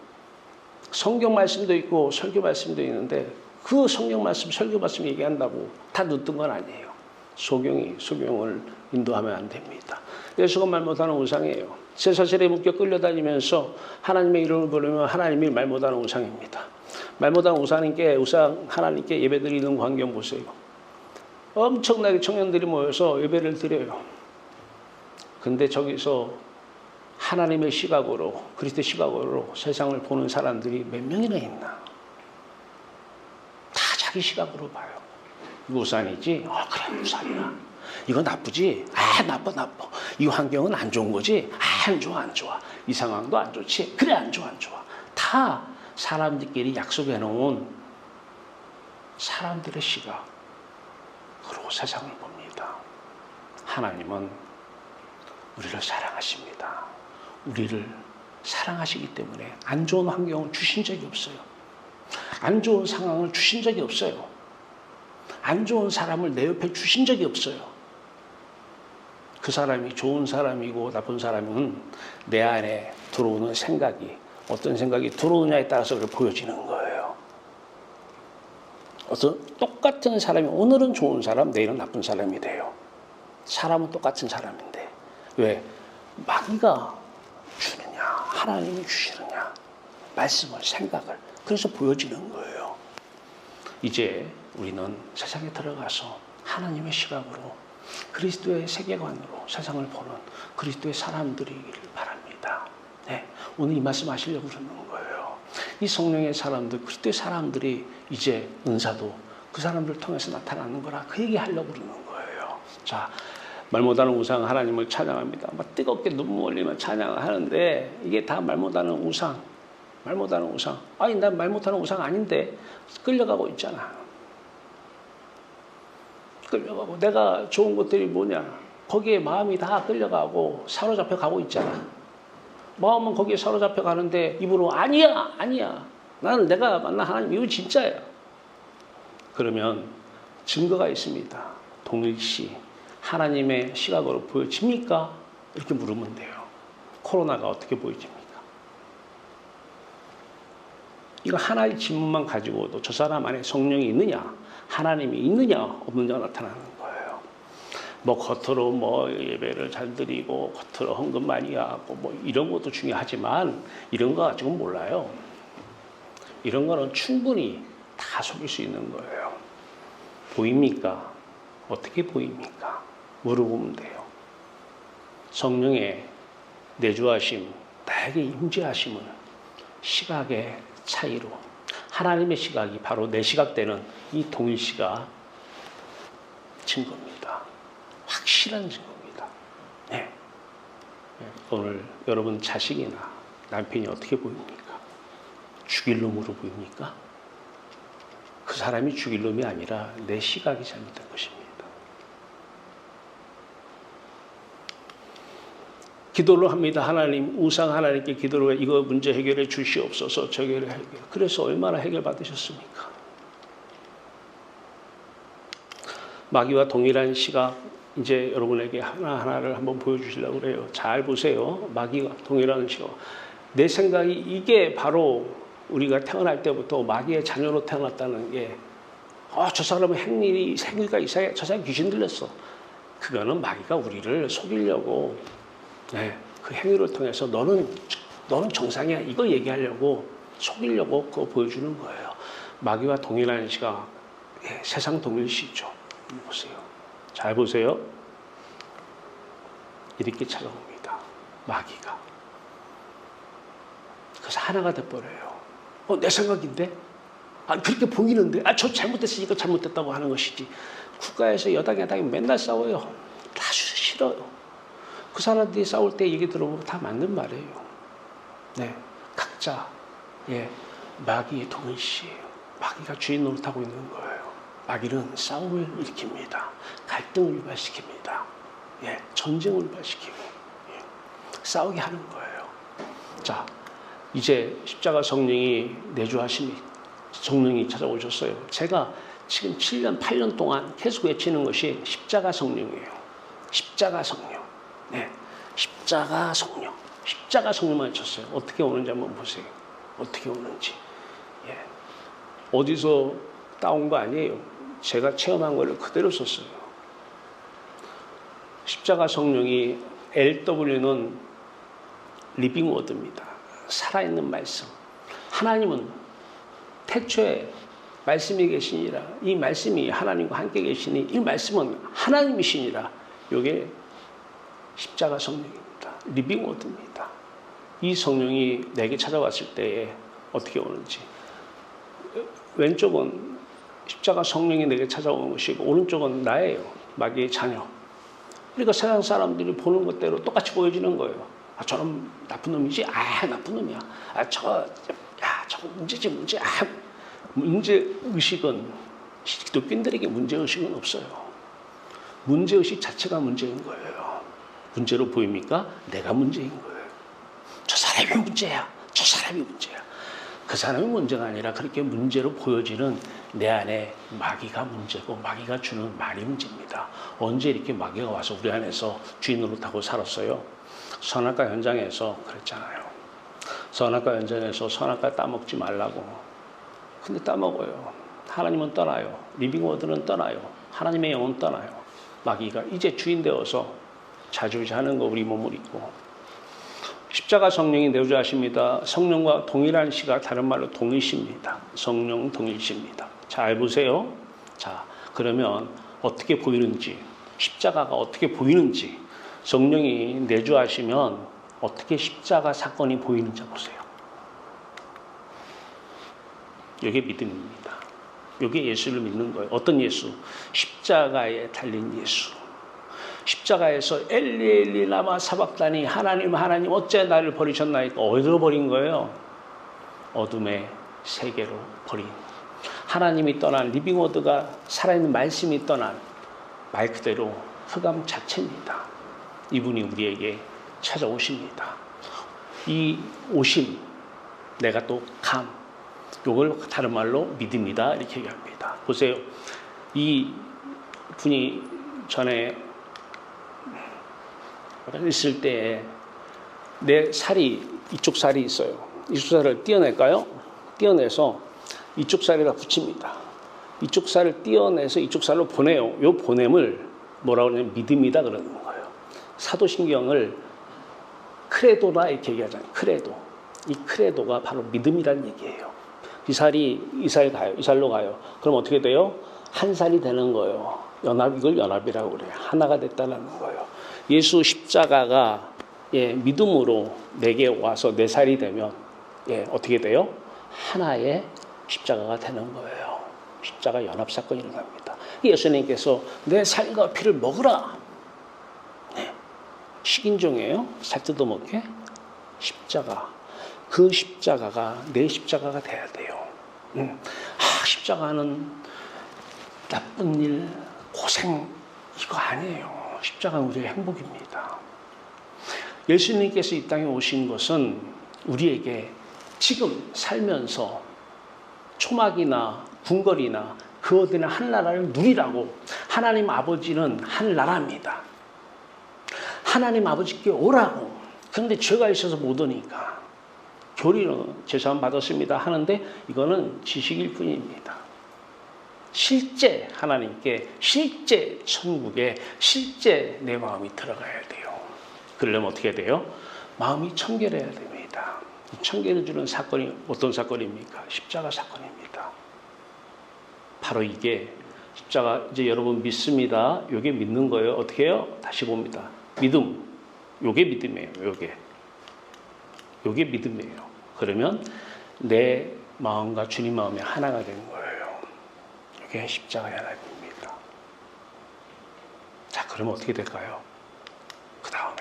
성경 말씀도 있고 설교 말씀도 있는데 그 성경 말씀, 설교 말씀 얘기한다고 다 눈 뜬 건 아니에요. 소경을 인도하면 안 됩니다. 예수가 말 못하는 우상이에요. 제사절에 묶여 끌려다니면서 하나님의 이름을 부르면 하나님이 말 못하는 우상입니다. 말 못하는 하나님께 예배드리는 광경 보세요. 엄청나게 청년들이 모여서 예배를 드려요. 근데 저기서 하나님의 시각으로, 그리스도의 시각으로 세상을 보는 사람들이 몇 명이나 있나? 다 자기 시각으로 봐요. 이거 우산이지? 그래, 우산이야. 이거 나쁘지? 나빠. 이 환경은 안 좋은 거지? 안 좋아. 이 상황도 안 좋지? 그래, 안 좋아. 다 사람들끼리 약속해 놓은 사람들의 시각으로 세상을 봅니다. 하나님은 우리를 사랑하십니다. 우리를 사랑하시기 때문에 안 좋은 환경을 주신 적이 없어요. 안 좋은 상황을 주신 적이 없어요. 안 좋은 사람을 내 옆에 주신 적이 없어요. 그 사람이 좋은 사람이고 나쁜 사람은 내 안에 들어오는 생각이 어떤 생각이 들어오냐에 따라서 그렇게 보여지는 거예요. 그래서 똑같은 사람이 오늘은 좋은 사람, 내일은 나쁜 사람이 돼요. 사람은 똑같은 사람인데 왜? 마귀가 주느냐, 하나님이 주시느냐, 말씀을, 생각을. 그래서 보여지는 거예요. 이제 우리는 세상에 들어가서 하나님의 시각으로 그리스도의 세계관으로 세상을 보는 그리스도의 사람들이길 바랍니다. 네, 오늘 이 말씀 하시려고 그러는 거예요. 이 성령의 사람들, 그리스도의 사람들이 이제 은사도 그 사람들을 통해서 나타나는 거라 그 얘기 하려고 그러는 거예요. 자, 말 못하는 우상 하나님을 찬양합니다. 막 뜨겁게 눈물 흘리며 찬양을 하는데 이게 다 말 못하는 우상, 말 못하는 우상. 아니 난 말 못하는 우상 아닌데 끌려가고 있잖아. 끌려가고 내가 좋은 것들이 뭐냐? 거기에 마음이 다 끌려가고 사로잡혀 가고 있잖아. 마음은 거기에 사로잡혀 가는데 입으로 아니야, 아니야. 나는 내가 만난 하나님 이거 진짜야. 그러면 증거가 있습니다. 동일시 하나님의 시각으로 보여집니까? 이렇게 물으면 돼요. 코로나가 어떻게 보여집니까? 이거 하나의 질문만 가지고도 저 사람 안에 성령이 있느냐, 하나님이 있느냐, 없느냐가 나타나는 거예요. 뭐 겉으로 뭐 예배를 잘 드리고 겉으로 헌금 많이 하고 뭐 이런 것도 중요하지만 이런 거 가지고는 몰라요. 이런 거는 충분히 다 속일 수 있는 거예요. 보입니까? 어떻게 보입니까? 물어보면 돼요. 성령의 내주하심, 나에게 임재하심은 시각의 차이로 하나님의 시각이 바로 내 시각되는 이 동일시가 증거입니다. 확실한 증거입니다. 네. 오늘 여러분 자식이나 남편이 어떻게 보입니까? 죽일 놈으로 보입니까? 그 사람이 죽일 놈이 아니라 내 시각이 잘못된 것입니다. 기도를 합니다. 하나님, 우상 하나님께 기도를 해. 이거 문제 해결해 주시옵소서. 저기를 해결. 그래서 얼마나 해결 받으셨습니까? 마귀와 동일한 시각 이제 여러분에게 하나하나를 한번 보여주시려고 그래요. 잘 보세요. 마귀와 동일한 시각. 내 생각이 이게 바로 우리가 태어날 때부터 마귀의 자녀로 태어났다는 게 저 사람은 행위가 이상해. 저 사람 귀신 들렸어. 그거는 마귀가 우리를 속이려고 네, 그 행위를 통해서 너는 정상이야. 이거 얘기하려고 속이려고 그거 보여주는 거예요. 마귀와 동일한 시각, 세상 동일시죠. 보세요. 잘 보세요. 이렇게 찾아옵니다. 마귀가. 그래서 하나가 돼버려요. 내 생각인데? 그렇게 보이는데? 저 잘못됐으니까 잘못됐다고 하는 것이지. 국가에서 여당이 맨날 싸워요. 다 싫어요. 그 사람들이 싸울 때 얘기 들어보면 다 맞는 말이에요. 네, 각자 마귀의 동일시예요. 마귀가 주인 노릇하고 있는 거예요. 마귀는 싸움을 일으킵니다. 갈등을 유발시킵니다. 전쟁을 유발시키고 싸우게 하는 거예요. 자, 이제 십자가 성령이 내주하심이 성령이 찾아오셨어요. 제가 지금 7년, 8년 동안 계속 외치는 것이 십자가 성령이에요. 십자가 성령. 네, 십자가 성령. 십자가 성령만 쳤어요. 어떻게 오는지 한번 보세요. 어떻게 오는지. 어디서 따온 거 아니에요. 제가 체험한 거를 그대로 썼어요. 십자가 성령이 LW는 리빙 워드입니다. 살아있는 말씀. 하나님은 태초에 말씀이 계시니라. 이 말씀이 하나님과 함께 계시니 이 말씀은 하나님이시니라. 이게 십자가 성령입니다. 리빙 워드입니다. 이 성령이 내게 찾아왔을 때에 어떻게 오는지. 왼쪽은 십자가 성령이 내게 찾아오는 것이고 오른쪽은 나예요. 마귀의 자녀. 그러니까 세상 사람들이 보는 것대로 똑같이 보여지는 거예요. 저는 나쁜 놈이지? 나쁜 놈이야. 저거 문제지, 문제. 문제의식은 기독교인들에게 문제의식은 없어요. 문제의식 자체가 문제인 거예요. 문제로 보입니까? 내가 문제인 거예요. 저 사람이 문제야. 저 사람이 문제야. 그 사람이 문제가 아니라 그렇게 문제로 보여지는 내 안에 마귀가 문제고 마귀가 주는 말이 문제입니다. 언제 이렇게 마귀가 와서 우리 안에서 주인 노릇하고 살았어요? 선악과 현장에서 그랬잖아요. 선악과 현장에서 선악과 따먹지 말라고. 근데 따먹어요. 하나님은 떠나요. 리빙워드는 떠나요. 하나님의 영은 떠나요. 마귀가 이제 주인 되어서 자주자는 거 우리 몸을 입고. 십자가 성령이 내주하십니다. 성령과 동일한 시가 다른 말로 동일시입니다. 성령 동일시입니다. 잘 보세요. 자, 그러면 어떻게 보이는지, 십자가가 어떻게 보이는지, 성령이 내주하시면 어떻게 십자가 사건이 보이는지 보세요. 이게 믿음입니다. 이게 예수를 믿는 거예요. 어떤 예수? 십자가에 달린 예수. 십자가에서 엘리 엘리 라마 사박다니 하나님 하나님 어째 나를 버리셨나이까. 어디로 버린 거예요? 어둠의 세계로 버린. 하나님이 떠난 리빙워드가 살아있는 말씀이 떠난 말 그대로 흑암 자체입니다. 이분이 우리에게 찾아오십니다. 이 오심, 내가 또 감, 이걸 다른 말로 믿음이다 이렇게 얘기합니다. 보세요. 이 분이 전에 있을 때 내 살이 이쪽 살이 있어요. 이쪽 살을 떼어낼까요? 떼어내서 이쪽 살에다 붙입니다. 이쪽 살을 떼어내서 이쪽 살로 보내요. 이 보냄을 뭐라고 그러냐면 믿음이다 그러는 거예요. 사도신경을 크레도라 이렇게 얘기하잖아요. 크레도. 이 크레도가 바로 믿음이라는 얘기예요. 이 살이 이 살 가요. 이 살로 가요. 그럼 어떻게 돼요? 한 살이 되는 거예요. 연합, 이걸 연합이라고 그래요. 하나가 됐다는 거예요. 예수 십자가가 믿음으로 내게 와서 내 살이 되면 어떻게 돼요? 하나의 십자가가 되는 거예요. 십자가 연합 사건이 일어납니다. 예수님께서 내 살과 피를 먹으라. 식인종이에요. 살 뜯어먹게. 십자가. 그 십자가가 내 십자가가 돼야 돼요. 십자가는 나쁜 일, 고생 이거 아니에요. 십자가는 우리의 행복입니다. 예수님께서 이 땅에 오신 것은 우리에게 지금 살면서 초막이나 궁궐이나 그 어디나 한 나라를 누리라고. 하나님 아버지는 한 나라입니다. 하나님 아버지께 오라고. 그런데 죄가 있어서 못 오니까 교리는 제사함 받았습니다 하는데 이거는 지식일 뿐입니다. 실제 하나님께, 실제 천국에, 실제 내 마음이 들어가야 돼요. 그러려면 어떻게 돼요? 마음이 청결해야 됩니다. 청결을 주는 사건이 어떤 사건입니까? 십자가 사건입니다. 바로 이게 십자가. 이제 여러분 믿습니다. 이게 믿는 거예요. 어떻게 해요? 다시 봅니다. 믿음. 이게 믿음이에요. 이게 믿음이에요. 그러면 내 마음과 주님 마음이 하나가 되는 거예요. 이게 십자가 연합입니다. 자, 그러면 어떻게 될까요? 그 다음에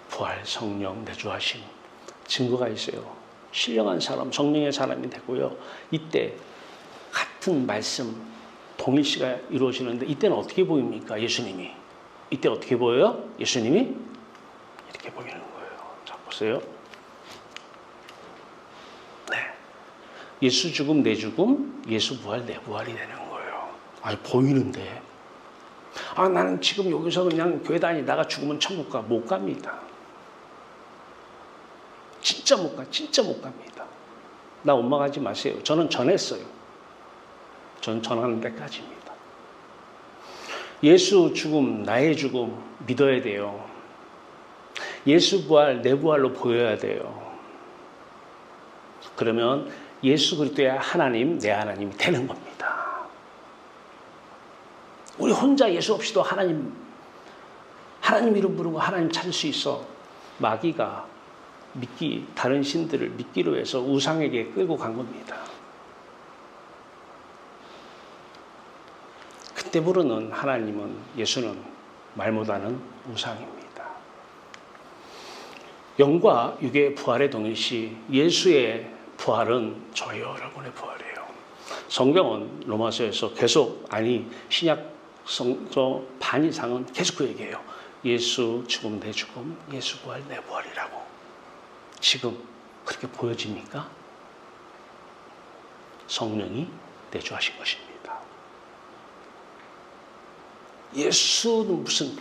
부활 성령 내주하심 증거가 있어요. 신령한 사람, 성령의 사람이 되고요. 이때 같은 말씀 동일시가 이루어지는데 이때는 어떻게 보입니까? 예수님이. 이때 어떻게 보여요? 예수님이 이렇게 보이는 거예요. 자, 보세요. 네. 예수 죽음, 내 죽음, 예수 부활, 내 부활이 되는 거예요. 아니, 보이는데. 나는 지금 여기서 그냥 교회 다니다가 죽으면 천국 가. 못 갑니다. 진짜 못 가. 진짜 못 갑니다. 나 원망하지 마세요. 저는 전했어요. 저는 전하는 데까지입니다. 예수 죽음, 나의 죽음 믿어야 돼요. 예수 부활, 내 부활로 보여야 돼요. 그러면 예수 그리스도의 하나님, 내 하나님이 되는 겁니다. 우리 혼자 예수 없이도 하나님 이름 부르고 하나님 찾을 수 있어. 마귀가 다른 신들을 믿기로 해서 우상에게 끌고 간 겁니다. 그때 부르는 하나님은, 예수는 말 못하는 우상입니다. 영과 육의 부활의 동일시 예수의 부활은 저희 여러분의 부활이에요. 성경은 로마서에서 계속, 신약 성서 반 이상은 계속 그 얘기해요. 예수 죽음 내 죽음, 예수 부활 내 부활이라고. 지금 그렇게 보여집니까? 성령이 내주하신 것입니다. 예수는 무슨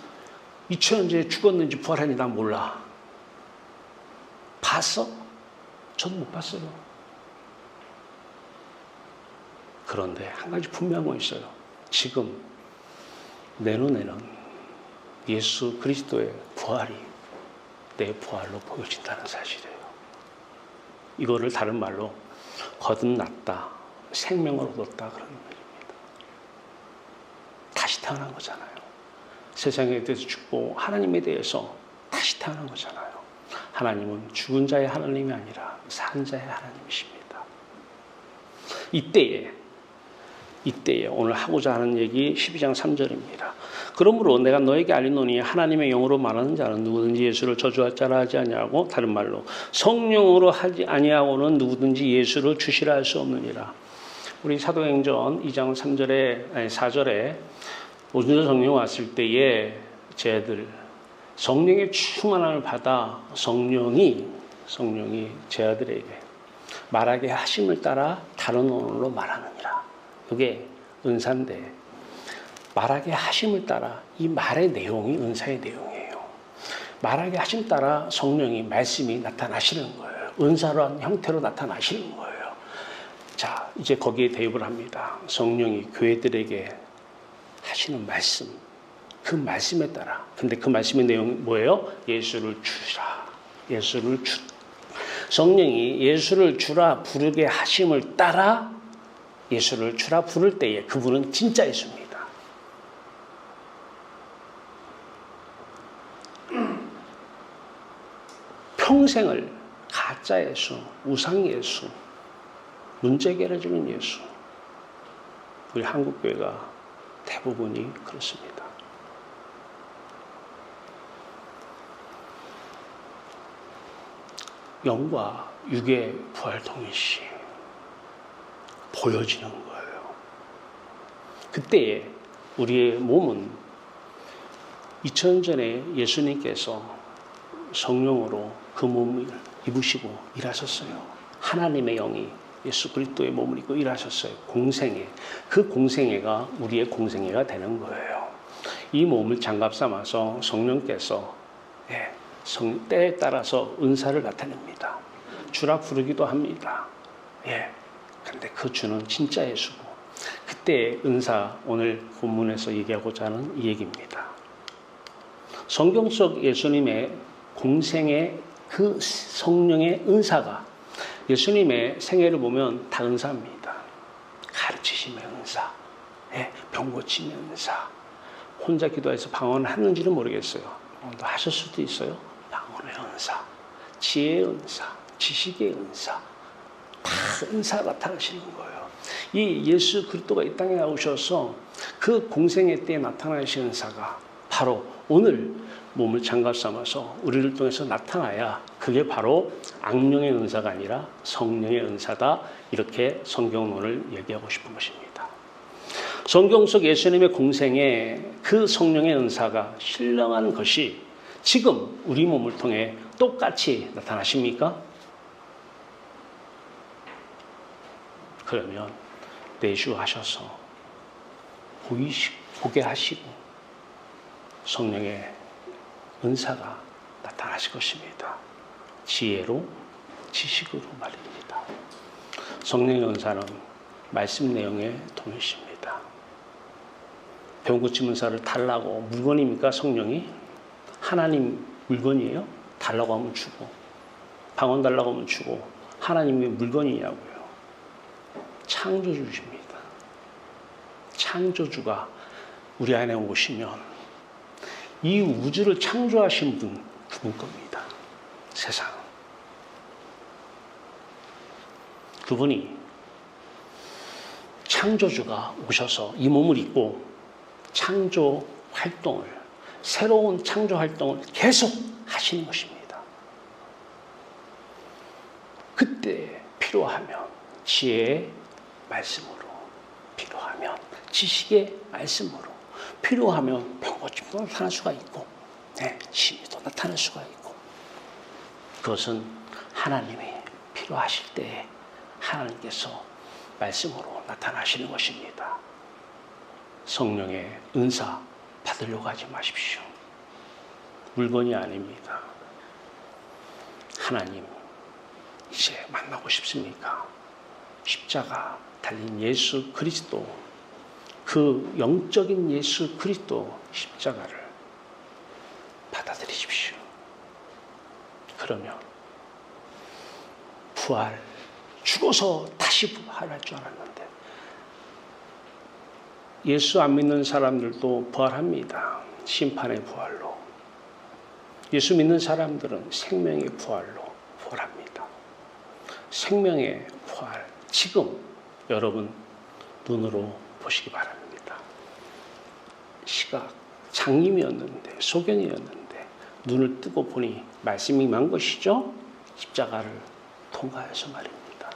2000년 전에 죽었는지 부활했는지 난 몰라. 봤어? 저도 못 봤어요. 그런데 한 가지 분명한 건 있어요. 지금 내 눈에는 예수 그리스도의 부활이 내 부활로 보여진다는 사실이에요. 이거를 다른 말로 거듭났다, 생명을 얻었다 그러는 말입니다. 다시 태어난 거잖아요. 세상에 대해서 죽고 하나님에 대해서 다시 태어난 거잖아요. 하나님은 죽은 자의 하나님이 아니라 산 자의 하나님이십니다. 이때에 오늘 하고자 하는 얘기 12장 3절입니다. 그러므로 내가 너에게 알리노니 하나님의 영으로 말하는 자는 누구든지 예수를 저주할 자라 하지 아니하고, 다른 말로 성령으로 하지 아니하고는 누구든지 예수를 주시라 할 수 없느니라. 우리 사도행전 2장 4절에 오순절 성령 왔을 때에 쟤들 성령의 충만함을 받아 성령이 제 아들에게 말하게 하심을 따라 다른 언어로 말하느니라. 그게 은사인데 말하게 하심을 따라 이 말의 내용이 은사의 내용이에요. 말하게 하심 따라 성령이 말씀이 나타나시는 거예요. 은사로한 형태로 나타나시는 거예요. 자, 이제 거기에 대입을 합니다. 성령이 교회들에게 하시는 말씀, 그 말씀에 따라. 근데 그 말씀의 내용이 뭐예요? 예수를 주라. 성령이 예수를 주라 부르게 하심을 따라 예수를 주라 부를 때에 그분은 진짜 예수입니다. 평생을 가짜 예수, 우상 예수, 문제 해결해주는 예수. 우리 한국교회가 대부분이 그렇습니다. 영과 육의 부활 동일시 보여지는 거예요. 그때에 우리의 몸은 2000년 전에 예수님께서 성령으로 그 몸을 입으시고 일하셨어요. 하나님의 영이 예수 그리스도의 몸을 입고 일하셨어요. 공생애. 그 공생애가 우리의 공생애가 되는 거예요. 이 몸을 장갑 삼아서 성령께서 때에 따라서 은사를 나타냅니다. 주라 부르기도 합니다. 그런데 그 주는 진짜 예수고, 그때의 은사, 오늘 본문에서 얘기하고자 하는 이 얘기입니다. 성경 속 예수님의 공생의 그 성령의 은사가 예수님의 생애를 보면 다 은사입니다. 가르치심의 은사, 병 고침의 은사, 혼자 기도해서 방언하는지는 모르겠어요. 또 하실 수도 있어요. 방언의 은사, 지혜의 은사, 지식의 은사, 다 은사 나타나시는 거예요. 이 예수 그리스도가 이 땅에 나오셔서 그 공생애 때에 나타나신 은사가 바로 오늘 몸을 장갑 삼아서 우리를 통해서 나타나야 그게 바로 악령의 은사가 아니라 성령의 은사다. 이렇게 성경은 오늘 얘기하고 싶은 것입니다. 성경 속 예수님의 공생에 그 성령의 은사가 신령한 것이 지금 우리 몸을 통해 똑같이 나타나십니까? 그러면 내주하셔서 보게 하시고 성령의 은사가 나타나실 것입니다. 지혜로, 지식으로 말입니다. 성령의 은사는 말씀 내용의 동일시입니다. 병 고침 은사를 달라고, 물건입니까? 성령이? 하나님 물건이에요? 달라고 하면 주고, 방언 달라고 하면 주고, 하나님의 물건이냐고요. 창조주십니다. 창조주가 우리 안에 오시면 이 우주를 창조하신 분, 그분 겁니다. 세상. 그분이 창조주가 오셔서 이 몸을 입고 창조 활동을, 새로운 창조 활동을 계속 하시는 것입니다. 그때 필요하면 지혜의 말씀으로, 필요하면 지식의 말씀으로, 필요하면 병고침도 나타날 수가 있고, 신이도 나타날 수가 있고, 그것은 하나님이 필요하실 때 하나님께서 말씀으로 나타나시는 것입니다. 성령의 은사 받으려고 하지 마십시오. 물건이 아닙니다. 하나님 이제 만나고 싶습니까? 십자가 달린 예수 그리스도, 그 영적인 예수 그리스도 십자가를 받아들이십시오. 그러면 부활, 죽어서 다시 부활할 줄 알았는데 예수 안 믿는 사람들도 부활합니다. 심판의 부활로. 예수 믿는 사람들은 생명의 부활로 부활합니다. 생명의 부활, 지금 여러분 눈으로 보시기 바랍니다. 시각, 장님이었는데, 소견이었는데 눈을 뜨고 보니 말씀이 만 것이죠. 십자가를 통과해서 말입니다.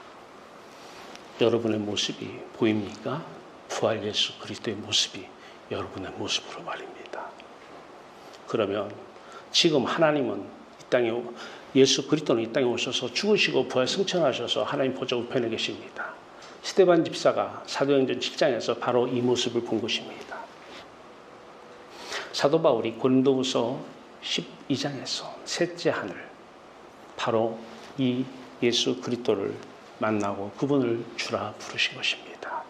여러분의 모습이 보입니까? 부활 예수 그리스도의 모습이 여러분의 모습으로 말입니다. 그러면 지금 하나님은 이 땅에, 예수 그리스도는 이 땅에 오셔서 죽으시고 부활 승천하셔서 하나님 보좌 우편에 계십니다. 스데반 집사가 사도행전 7장에서 바로 이 모습을 본 것입니다. 사도 바울이 고린도후서 12장에서 셋째 하늘, 바로 이 예수 그리스도를 만나고 그분을 주라 부르신 것입니다.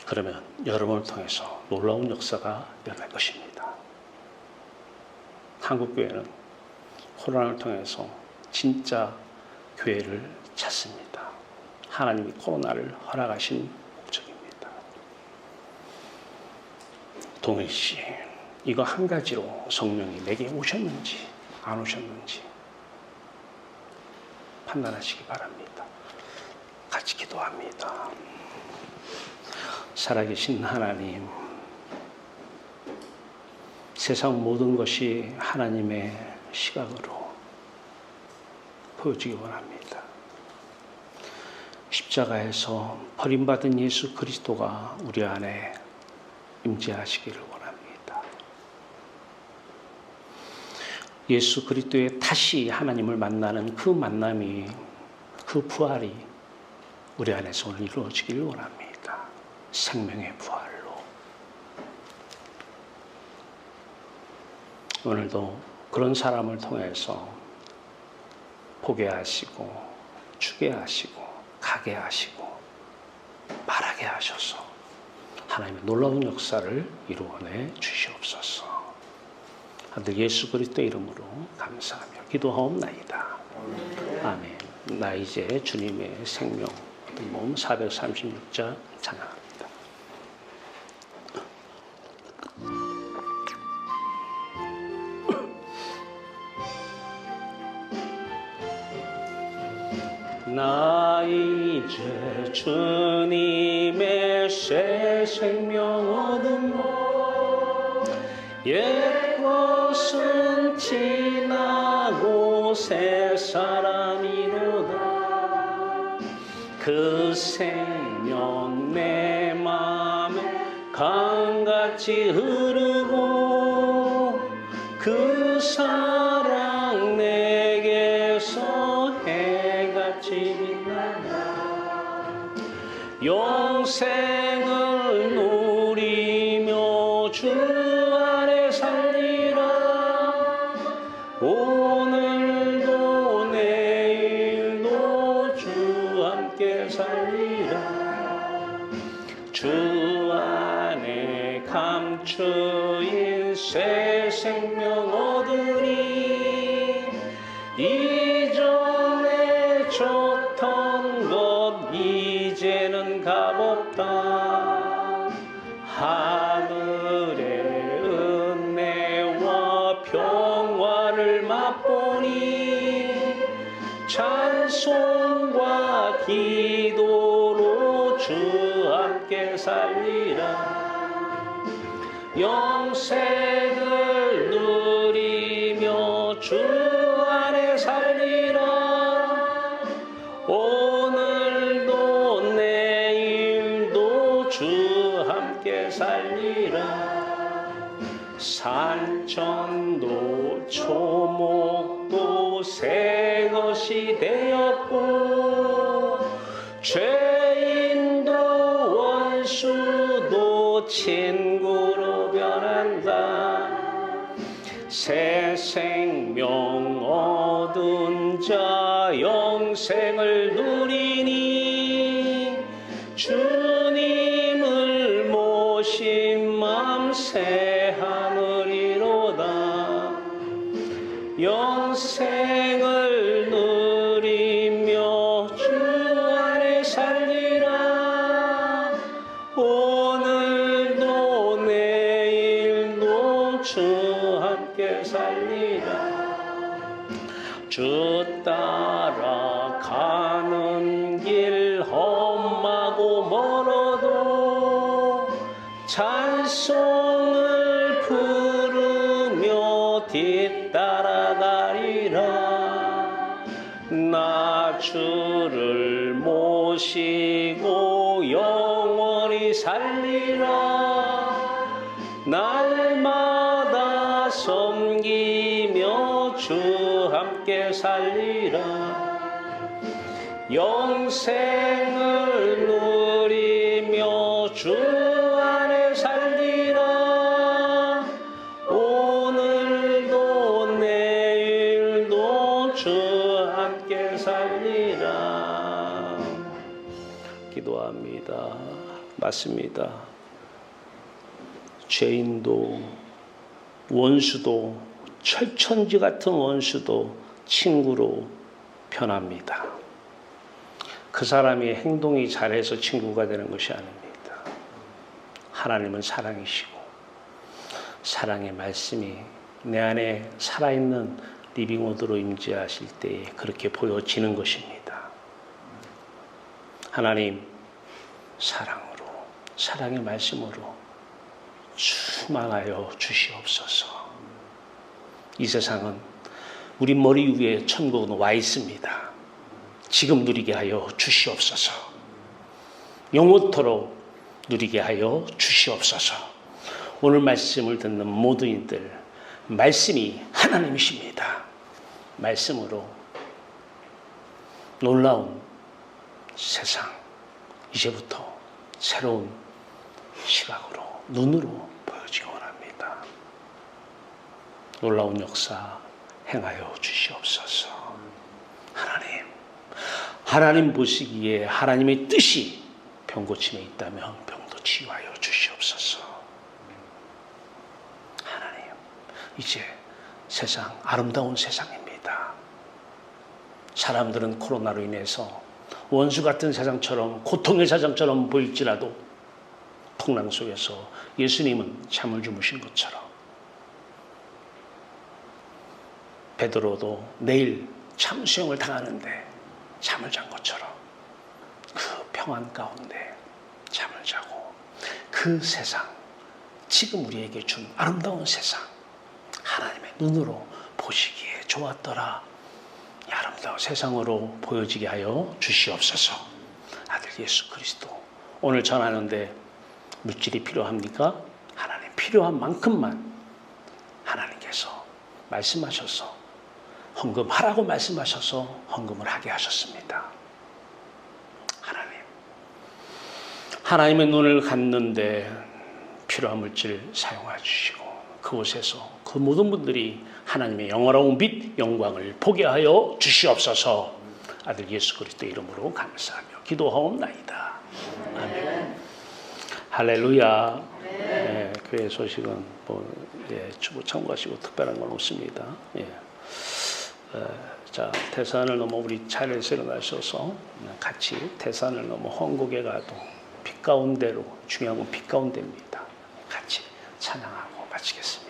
그러면 여러분을 통해서 놀라운 역사가 일어날 것입니다. 한국교회는 코로나를 통해서 진짜 교회를 찾습니다. 하나님이 코로나를 허락하신 목적입니다. 동일 씨, 이거 한 가지로 성령이 내게 오셨는지 안 오셨는지 판단하시기 바랍니다. 같이 기도합니다. 살아계신 하나님, 세상 모든 것이 하나님의 시각으로 보여지기 원합니다. 십자가에서 버림받은 예수 그리스도가 우리 안에 임재하시기를 원합니다. 예수 그리스도의 다시 하나님을 만나는 그 만남이, 그 부활이 우리 안에서 오늘 이루어지기를 원합니다. 생명의 부활로. 오늘도 그런 사람을 통해서 보게 하시고 주게 하시고 가게 하시고 말하게 하셔서 하나님의 놀라운 역사를 이루어내 주시옵소서. 아들 예수 그리스도의 이름으로 감사하며 기도하옵나이다. 아멘. 나 이제 주님의 생명 몸 436자 찬양합니다. 나 이제 주님의 새 생명 얻음으로 옛 것은 지나고 새 사람이로다. 그 생명 내 맘에 강같이 흐르고 그 사랑 내게서 해같이 빛난다. 영생을 누리며 주 안에 살리라. 오늘도 내일도 주 함께 살리라. 주 안에 감추인 새 생명 얻으니 이전에 줬던 것 이제는 값없다. 하늘의 은혜와 평화를 맛보니 찬송과 기도로 주 함께 살리라. 영생을 누리며 주 안에 살리라. 오늘도 내일도 주 함께 살리라. 산천도 초목도 새 것이 되었고 죄인도 원수도 친구로 변한다. 새 생명 얻은 자 영생을 누리니 주님을 모신 맘 새하늘이로다. 영생을 누리며 주 안에 살리라. 오늘도 내일도 주 함께 살리라. 주 따라가는 길 험하고 멀어도 찬송을 부르며 뒤따라가리라. 나 주를 모시고 영원히 살리라. 날마다 섬기며 주 함께 살리라. 영생을 누리며 주 안에 살리라. 오늘도 내일도 주 함께 살리라. 기도합니다. 맞습니다. 죄인도 원수도 철천지 같은 원수도 친구로 변합니다. 그 사람이 행동이 잘해서 친구가 되는 것이 아닙니다. 하나님은 사랑이시고 사랑의 말씀이 내 안에 살아있는 리빙워드로 임재하실 때에 그렇게 보여지는 것입니다. 하나님 사랑으로 사랑의 말씀으로 충만하여 주시옵소서. 이 세상은 우리 머리 위에 천국은 와 있습니다. 지금 누리게 하여 주시옵소서. 영원토록 누리게 하여 주시옵소서. 오늘 말씀을 듣는 모든 이들 말씀이 하나님이십니다. 말씀으로 놀라운 세상 이제부터 새로운 시각으로 눈으로 보여지기 원합니다. 놀라운 역사 행하여 주시옵소서. 하나님 보시기에 하나님의 뜻이 병고침에 있다면 병도 치유하여 주시옵소서. 하나님, 이제 세상 아름다운 세상입니다. 사람들은 코로나로 인해서 원수 같은 세상처럼 고통의 세상처럼 보일지라도 풍랑 속에서 예수님은 잠을 주무신 것처럼 베드로도 내일 참수형을 당하는데 잠을 잔 것처럼 그 평안 가운데 잠을 자고 그 세상, 지금 우리에게 준 아름다운 세상 하나님의 눈으로 보시기에 좋았더라. 이 아름다운 세상으로 보여지게 하여 주시옵소서. 아들 예수 그리스도 오늘 전하는데 물질이 필요합니까? 하나님 필요한 만큼만 하나님께서 말씀하셔서 헌금하라고 말씀하셔서 헌금을 하게 하셨습니다. 하나님의 눈을 갖는데 필요한 물질 사용해 주시고 그곳에서 그 모든 분들이 하나님의 영원한 빛 영광을 보게 하여 주시옵소서. 아들 예수 그리스도의 이름으로 감사하며 기도하옵나이다. 아멘. 할렐루야. 네, 교회 소식은 주보 참고하시고 특별한 건 없습니다. 자, 태산을 넘어 우리 차례에서 일어나셔서 같이 태산을 넘어 헌국에 가도 빛 가운데로, 중요한 건 빛 가운데입니다. 같이 찬양하고 마치겠습니다.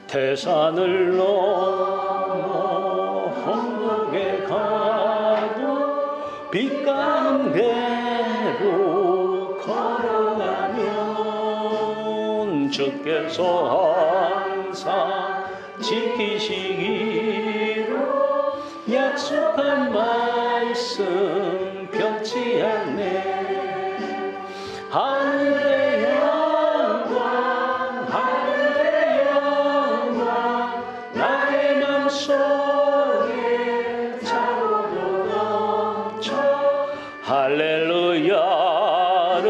태산을 넘어 헌국에 가도 빛 가운데로 걸어가면 주께서 항상 지키시기로 약속한 말씀 변치 않네. 할렐루야를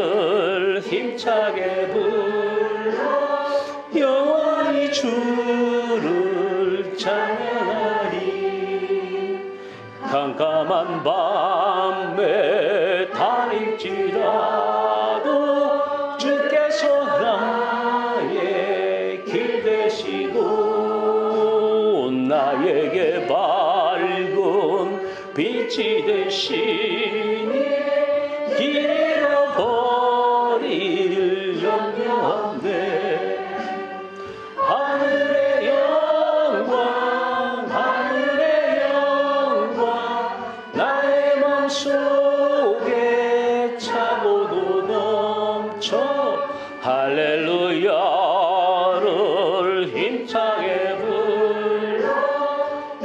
힘차게 불러 영원히 주를 찬양하리. 깜깜한 밤에 다닐지라도 주께서 나의 길 되시고 나에게 밝은 빛이 되시니 길 잃어버릴 염려 없네. 하늘의 영광 나의 맘속에 차고도 넘쳐 할렐루야를 힘차게 불러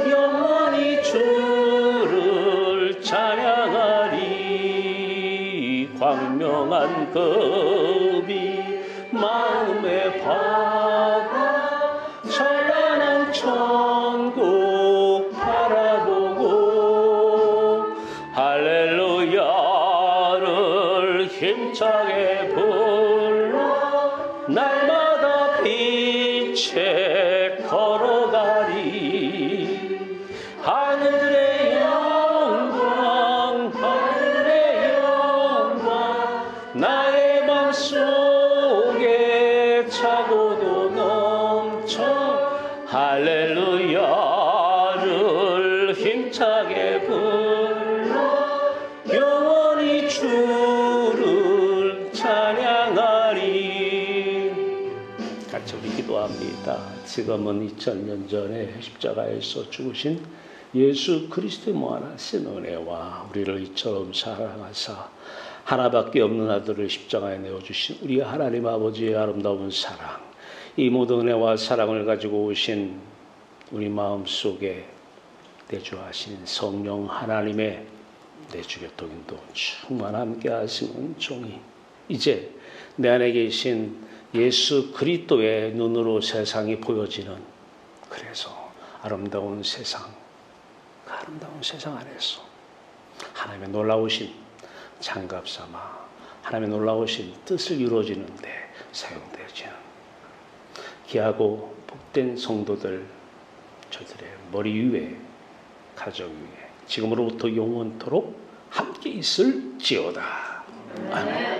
영원히 주를 찬양하리. 광명한 급이 마음에 받아 찬란한 천국 바라보고 할렐루야를 힘차게 불러 날마다 빛에 걸어가리. 하늘의 영광 나의 맘속에 차고도 넘쳐 할렐루야를 힘차게 불러 영원히 주를 찬양하리. 같이 우리 기도합니다. 지금은 2000년 전에 십자가에서 죽으신 예수 그리스도의 무한하신 은혜와 우리를 이처럼 사랑하사 하나밖에 없는 아들을 십자가에 내어주신 우리 하나님 아버지의 아름다운 사랑, 이 모든 은혜와 사랑을 가지고 오신 우리 마음속에 내주하신 성령 하나님의 내주교통인도 충만 함께 하시는 종이 이제 내 안에 계신 예수 그리스도의 눈으로 세상이 보여지는, 그래서 아름다운 세상, 그 아름다운 세상 안에서 하나님의 놀라우신 장갑삼아 하나님의 놀라우신 뜻을 이루어지는데 사용되어지는 귀하고 복된 성도들, 저들의 머리 위에, 가정 위에 지금으로부터 영원토록 함께 있을지어다. 아멘.